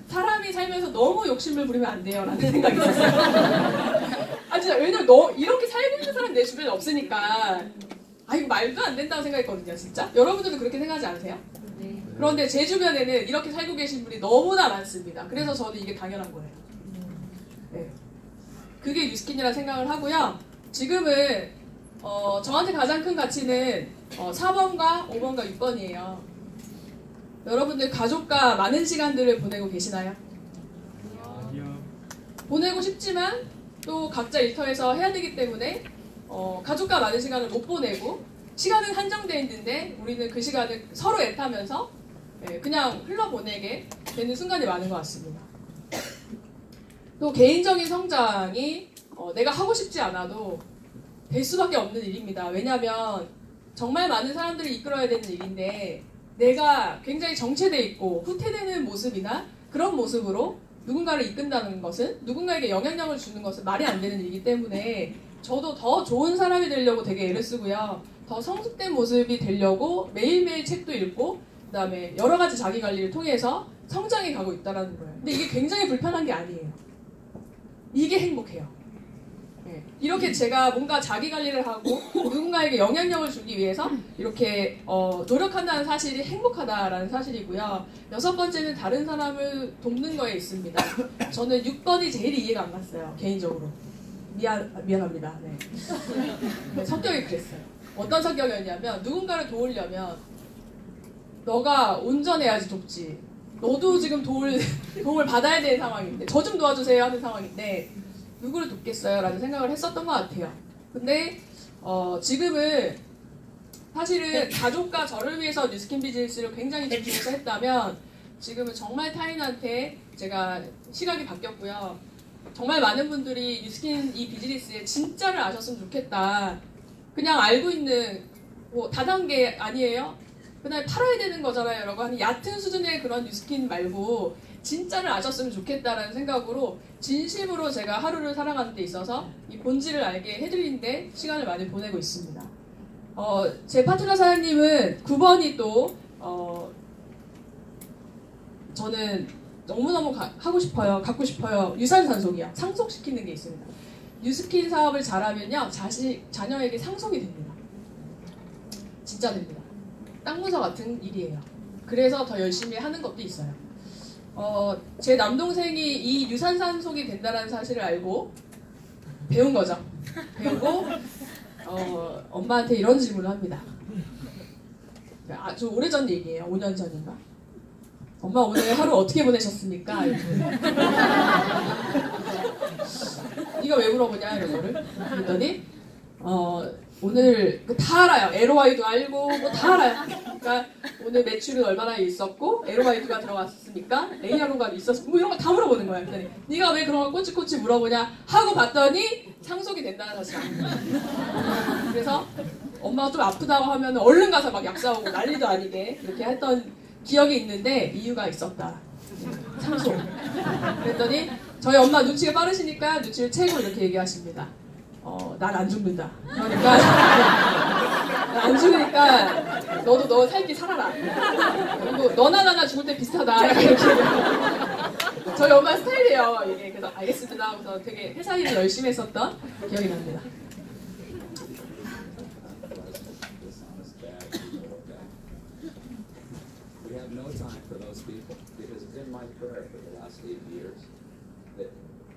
사람이 살면서 너무 욕심을 부리면 안 돼요 라는 생각이 들었어요. 아 진짜 왜냐면 이렇게 살고 있는 사람 내 주변에 없으니까 아 이거 말도 안 된다고 생각했거든요 진짜. 여러분들도 그렇게 생각하지 않으세요? 네. 그런데 제 주변에는 이렇게 살고 계신 분이 너무나 많습니다. 그래서 저는 이게 당연한 거예요. 네. 그게 뉴스킨이라 생각을 하고요. 지금은 저한테 가장 큰 가치는 4번과 5번과 6번이에요. 여러분들 가족과 많은 시간들을 보내고 계시나요? 보내고 싶지만 또 각자 일터에서 해야 되기 때문에 가족과 많은 시간을 못 보내고 시간은 한정되어 있는데 우리는 그 시간을 서로 애타면서 그냥 흘러보내게 되는 순간이 많은 것 같습니다. 또 개인적인 성장이 내가 하고 싶지 않아도 될 수밖에 없는 일입니다. 왜냐하면 정말 많은 사람들을 이끌어야 되는 일인데 내가 굉장히 정체되어 있고 후퇴되는 모습이나 그런 모습으로 누군가를 이끈다는 것은 누군가에게 영향력을 주는 것은 말이 안 되는 일이기 때문에 저도 더 좋은 사람이 되려고 되게 애를 쓰고요. 더 성숙된 모습이 되려고 매일매일 책도 읽고 그 다음에 여러 가지 자기관리를 통해서 성장해 가고 있다는 거예요. 근데 이게 굉장히 불편한 게 아니에요. 이게 행복해요. 네. 이렇게 제가 뭔가 자기관리를 하고 누군가에게 영향력을 주기 위해서 이렇게 노력한다는 사실이 행복하다라는 사실이고요. 6번째는 다른 사람을 돕는 거에 있습니다. 저는 6번이 제일 이해가 안 갔어요. 개인적으로. 미안합니다. 네. 네, 성격이 그랬어요. 어떤 성격이었냐면 누군가를 도우려면 너가 운전해야지 돕지. 너도 지금 도움을 받아야 되는 상황인데 저 좀 도와주세요 하는 상황인데 누구를 돕겠어요? 라는 생각을 했었던 것 같아요. 근데 지금은 사실은 가족과 저를 위해서 뉴스킨 비즈니스를 굉장히 집중해서 했다면 지금은 정말 타인한테 제가 시각이 바뀌었고요. 정말 많은 분들이 뉴스킨 이 비즈니스의 진짜를 아셨으면 좋겠다. 그냥 알고 있는 뭐 다단계 아니에요? 그날 팔아야 되는 거잖아요 라고 하는 얕은 수준의 그런 뉴스킨 말고 진짜를 아셨으면 좋겠다라는 생각으로 진심으로 제가 하루를 살아가는 데 있어서 이 본질을 알게 해드리는데 시간을 많이 보내고 있습니다. 제 파트너 사장님은 9번이 또 저는 너무너무 갖고 싶어요. 유산산속이요. 상속시키는 게 있습니다. 뉴스킨 사업을 잘하면요 자녀에게 상속이 됩니다. 진짜 됩니다. 땅 문서 같은 일이에요. 그래서 더 열심히 하는 것도 있어요. 제 남동생이 이 유산산속이 된다는 사실을 알고 배운 거죠. 배우고 엄마한테 이런 질문을 합니다. 아주 오래전 얘기예요. 5년 전인가. 엄마 오늘 하루 어떻게 보내셨습니까? 이렇게. 네가 왜 물어보냐 이런 거를. 그랬더니 오늘 다 알아요. LOI도 알고 뭐 다 알아요. 그러니까 오늘 매출은 얼마나 있었고 LOI가 들어갔습니까? ARO가 있었고 뭐 이런 거 다 물어보는 거예요. 그랬더니 네가 왜 그런 걸 꼬치꼬치 물어보냐 하고 봤더니 상속이 된다는 사실 압니다. 그래서 엄마가 좀 아프다고 하면 얼른 가서 막 약 사오고 난리도 아니게 이렇게 했던 기억이 있는데 이유가 있었다. 상속. 그랬더니 저희 엄마 눈치가 빠르시니까 눈치를 채고 이렇게 얘기하십니다. 난 안 죽는다. 그러니까 안 죽으니까 너도 너 살기 살아라. 그리고 너나 나나 죽을 때 비슷하다. 이렇게 저희 엄마 스타일이에요. 이게 그래서 알겠습니다. 하고서 되게 회사 일을 열심히 했었던 기억이 납니다. We have no time for those people because it's been my prayer for the last 8 years that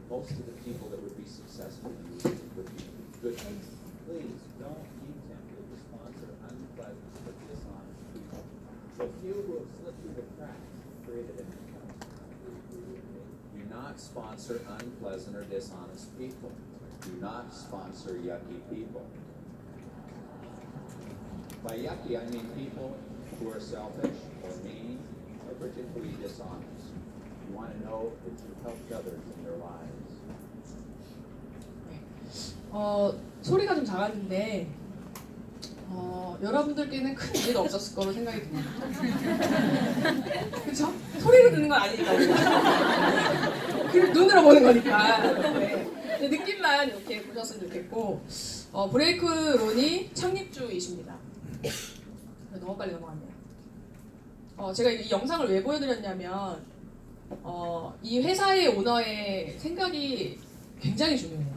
most of the people that would be successful in music would be good things. Please don't be tempted to sponsor unpleasant or dishonest people. The few who have slipped through the cracks created an account. Do not sponsor unpleasant or dishonest people. Do not sponsor yucky people. By yucky, I mean people who are selfish or mean or particularly dishonest. You want to know that you've helped others in their lives. 소리가 좀 작았는데 여러분들께는 큰 일도 없었을 거로 생각이 듭니다. 그렇죠? 소리로 듣는 건 아니니까요. 눈으로 보는 거니까. 네. 느낌만 론만 이렇게 보셨으면 좋겠고 브레이크 론이 창립주이십니다. 너무 빨리 넘어갔네요. 제가 이 영상을 왜 보여드렸냐면 이 회사의 오너의 생각이 굉장히 중요해요.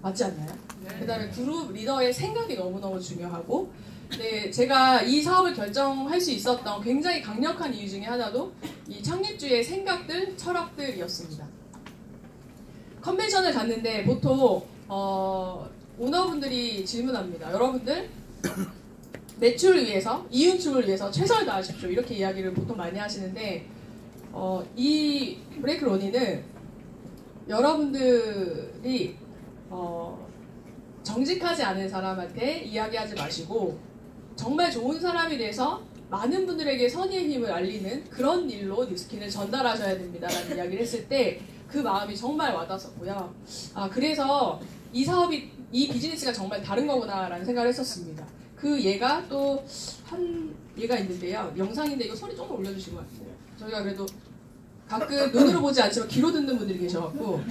맞지 않나요? 네. 그 다음에 그룹 리더의 생각이 너무너무 중요하고 네, 제가 이 사업을 결정할 수 있었던 굉장히 강력한 이유 중에 하나도 이 창립주의 생각들, 철학들이었습니다. 컨벤션을 갔는데 보통 오너분들이 질문합니다. 여러분들 매출을 위해서, 이윤축을 위해서 최선을 다하십시오. 이렇게 이야기를 보통 많이 하시는데 이 브레이크 로니는 여러분들이 정직하지 않은 사람한테 이야기하지 마시고 정말 좋은 사람이 돼서 많은 분들에게 선의의 힘을 알리는 그런 일로 닙스킨을 전달하셔야 됩니다라는 이야기를 했을 때 그 마음이 정말 와닿았었고요. 그래서 이 사업이, 이 비즈니스가 정말 다른 거구나라는 생각을 했었습니다. 그 예가 또 한 예가 있는데요. 영상인데 이거 소리 조금 올려주시고 같아요. 저희가 그래도 가끔 눈으로 보지 않지만 귀로 듣는 분들이 계셔갖고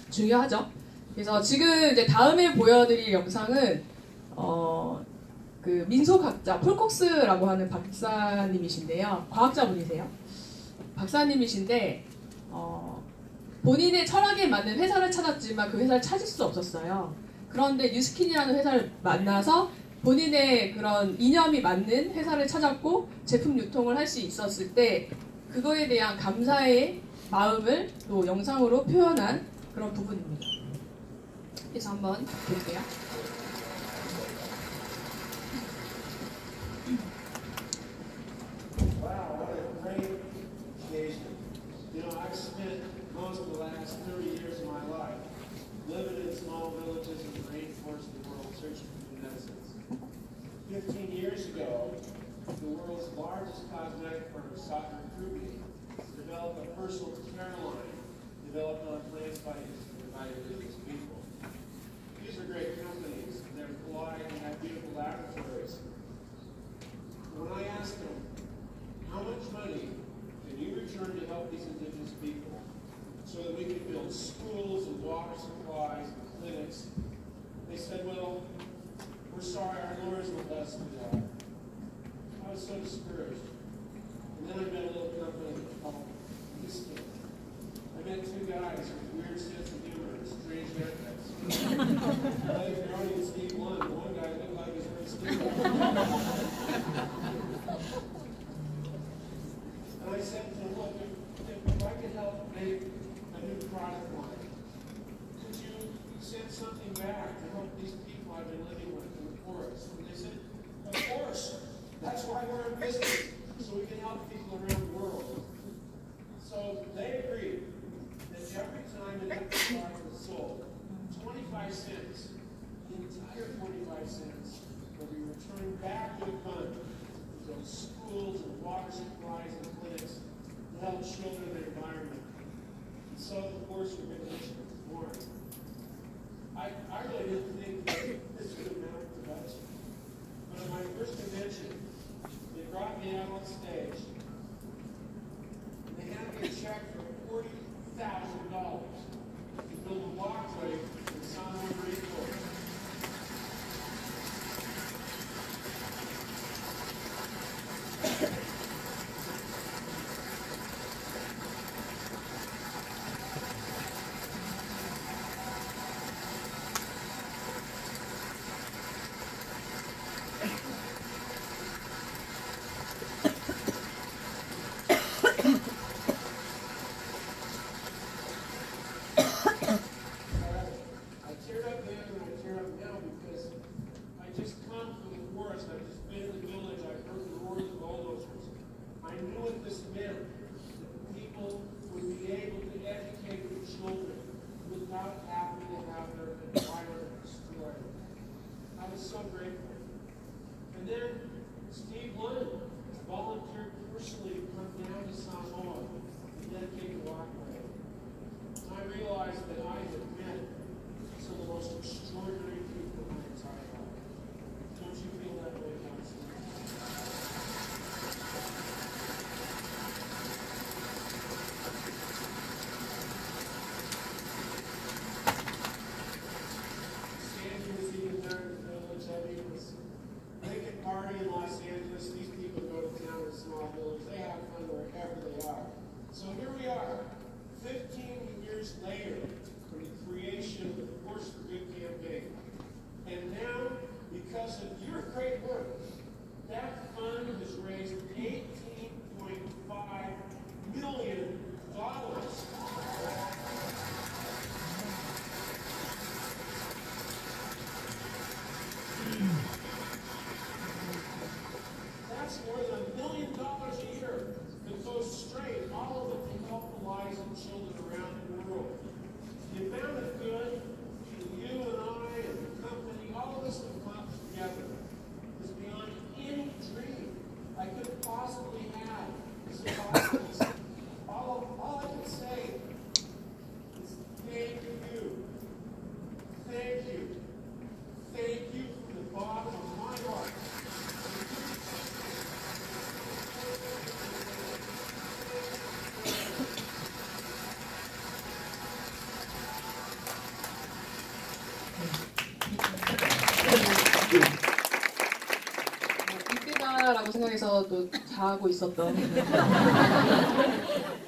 중요하죠. 그래서 지금 이제 다음에 보여드릴 영상은 그 민속학자 폴콕스라고 하는 박사님이신데요. 과학자분이세요. 박사님이신데 본인의 철학에 맞는 회사를 찾았지만 그 회사를 찾을 수 없었어요. 그런데 뉴스킨이라는 회사를 만나서 본인의 그런 이념이 맞는 회사를 찾았고 제품 유통을 할 수 있었을 때 그거에 대한 감사의 마음을 또 영상으로 표현한 그런 부분입니다. 그래서 한번 볼게요. Wow, what a great occasion. You know, I've spent most of the last 30 years of my life living in small villages in the rainforest of the world searching for new medicines. 15 years ago, the world's largest cosmetic firm sought to recruit me to develop a personal care line developed on plant spices provided to these people. These are great companies. They're polite and have beautiful laboratories. When I asked them, how much money can you return to help these indigenous people so that we can build schools and water supplies and clinics? They said, well, we're sorry, our lawyers won't let us do that. I was so discouraged. And then I met a little company called Niskin. I met two guys with weird sense of humor and strange haircuts. Dave Browning and Steve Lund. One guy looked like his name Steve. And I said to him, look, if I could help make a new product line, could you send something back to help these people I've been living with in the forest? And they said, of course. That's why we're in business, so we can help people around the world. So they agreed that every time an empty product was sold, 25 cents, the entire 45 cents, will be returned back to the fund to build schools and water supplies and clinics to help children in the environment. And so, of course, we've been born. I really didn't think that this would amount to much. But at my first convention, they brought me out on stage, and they handed me a check for $40,000 to build a walkway in San Juan Rainforest. party in Los Angeles. These people go to town in a small village. They have fun wherever they are. So here we are, 15 years later from the creation of the Force for Good campaign. And now, because of your great work, that fund has raised $18.5 million. That's more than $1 million a year that goes straight, all of it to help the lives of children around the world. The amount of good that you and I and the company, all of us have come together is beyond any dream I could possibly have as a botanist. All I can say is thank you. Thank you. Thank you from the bottom of my heart. 이때다라고 생각해서 또 자고 있었던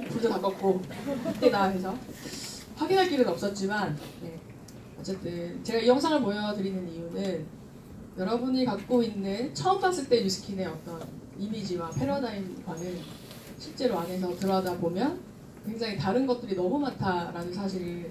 불도 다 껐고 이때다 해서 확인할 길은 없었지만 네. 어쨌든 제가 이 영상을 보여드리는 이유는 여러분이 갖고 있는 처음 봤을 때 뉴스킨의 어떤 이미지와 패러다임과는 실제로 안에서 들어가다 보면 굉장히 다른 것들이 너무 많다라는 사실을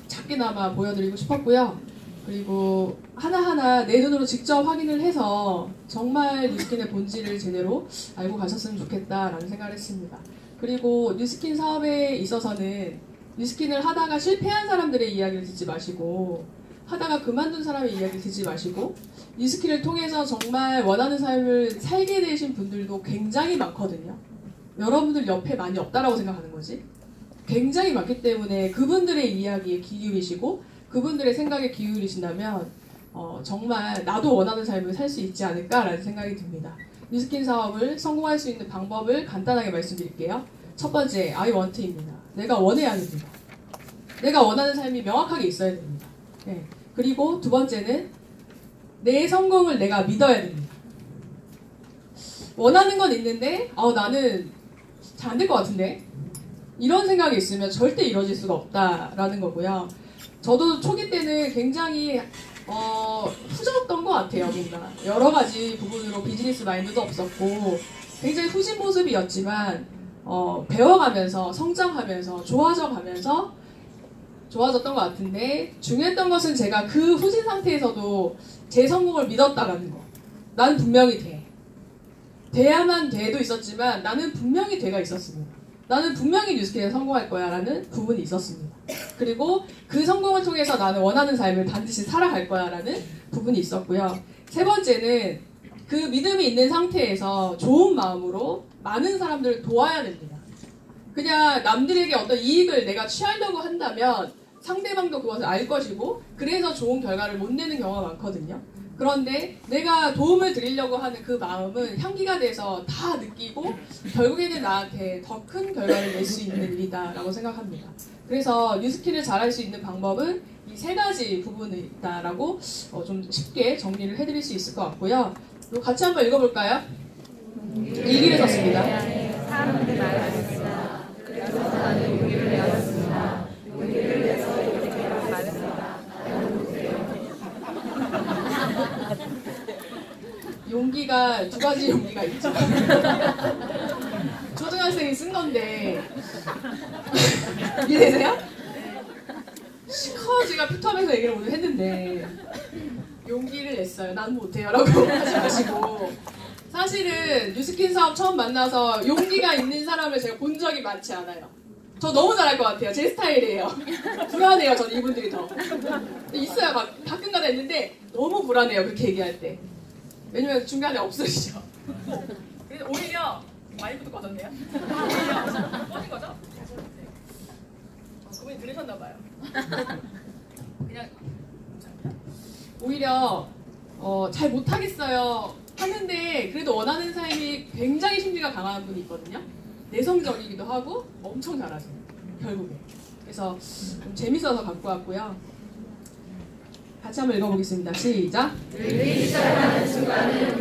작게나마 보여드리고 싶었고요. 그리고 하나하나 내 눈으로 직접 확인을 해서 정말 뉴스킨의 본질을 제대로 알고 가셨으면 좋겠다라는 생각을 했습니다. 그리고 뉴스킨 사업에 있어서는 뉴스킨을 하다가 실패한 사람들의 이야기를 듣지 마시고 하다가 그만둔 사람의 이야기를 듣지 마시고 뉴스킨을 통해서 정말 원하는 삶을 살게 되신 분들도 굉장히 많거든요. 여러분들 옆에 많이 없다라고 생각하는 거지. 굉장히 많기 때문에 그분들의 이야기에 귀 기울이시고 그분들의 생각에 기울이신다면 정말 나도 원하는 삶을 살 수 있지 않을까라는 생각이 듭니다. 뉴스킨 사업을 성공할 수 있는 방법을 간단하게 말씀드릴게요. 첫 번째, I want입니다. 내가 원해야 됩니다. 내가 원하는 삶이 명확하게 있어야 됩니다. 네. 그리고 두 번째는 내 성공을 내가 믿어야 됩니다. 원하는 건 있는데 나는 잘 안 될 것 같은데 이런 생각이 있으면 절대 이루어질 수가 없다라는 거고요. 저도 초기 때는 굉장히 후졌던 것 같아요. 뭔가 여러 가지 부분으로 비즈니스 마인드도 없었고 굉장히 후진 모습이었지만 배워가면서 성장하면서 좋아졌던 것 같은데 중요했던 것은 제가 그 후진 상태에서도 제 성공을 믿었다라는 거. 나는 분명히 돼. 돼야만 돼도 있었지만 나는 분명히 돼가 있었습니다. 나는 분명히 뉴스킨에 성공할 거야 라는 부분이 있었습니다. 그리고 그 성공을 통해서 나는 원하는 삶을 반드시 살아갈 거야 라는 부분이 있었고요. 세 번째는 그 믿음이 있는 상태에서 좋은 마음으로 많은 사람들을 도와야 됩니다. 그냥 남들에게 어떤 이익을 내가 취하려고 한다면 상대방도 그것을 알 것이고 그래서 좋은 결과를 못 내는 경우가 많거든요. 그런데 내가 도움을 드리려고 하는 그 마음은 향기가 돼서 다 느끼고 결국에는 나한테 더 큰 결과를 낼 수 있는 일이다라고 생각합니다. 그래서 뉴스킨을 잘할 수 있는 방법은 이 세 가지 부분이 있다라고 좀 쉽게 정리를 해드릴 수 있을 것 같고요. 같이 한번 읽어볼까요? 일기를 썼습니다. 사람들이 말했습니다. 그래서 나는 용기를 내었습니다. 용기를 내서 이렇게 말했습니다. 나는 못해요. 용기가 두 가지 용기가 있죠. 초등학생이 쓴 건데 이해되세요? 시커지가 피터하면서 얘기를 오늘 했는데 용기를 냈어요. 난 못해요 라고 하지 마시고 사실은 뉴스킨 사업 처음 만나서 용기가 있는 사람을 제가 본 적이 많지 않아요. 저 너무 잘할 것 같아요. 제 스타일이에요. 불안해요. 저는 이분들이 더. 있어요. 가끔가다 있는데 너무 불안해요. 그렇게 얘기할 때. 왜냐면 중간에 없으시죠. 그래서 오히려 마이크도 꺼졌네요. 꺼진 거죠? 그분이 들으셨나봐요. 그냥 오히려 잘 못하겠어요 하는데 그래도 원하는 삶이 굉장히 심리가 강한 분이 있거든요. 내성적이기도 하고 엄청 잘하세요. 결국에. 그래서 좀 재밌어서 갖고 왔고요. 같이 한번 읽어보겠습니다. 시작. 늘기 시작하는 순간은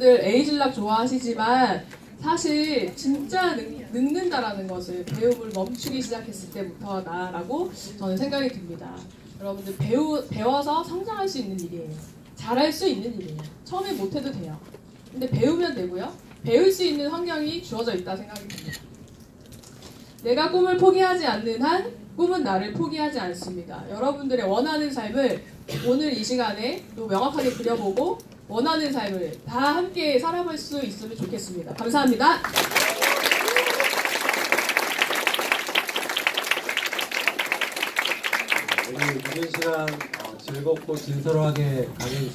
여러분들 에이즐락 좋아하시지만 사실 진짜 늙는다라는 것을 배움을 멈추기 시작했을 때부터다라고 저는 생각이 듭니다. 여러분들 배워서 성장할 수 있는 일이에요. 잘할 수 있는 일이에요. 처음에 못해도 돼요. 근데 배우면 되고요. 배울 수 있는 환경이 주어져 있다 생각이 듭니다. 내가 꿈을 포기하지 않는 한 꿈은 나를 포기하지 않습니다. 여러분들의 원하는 삶을 오늘 이 시간에 또 명확하게 그려보고 원하는 삶을 다 함께 살아볼 수 있으면 좋겠습니다. 감사합니다. 오늘 늦은 시간 즐겁고 진솔하게 강해주신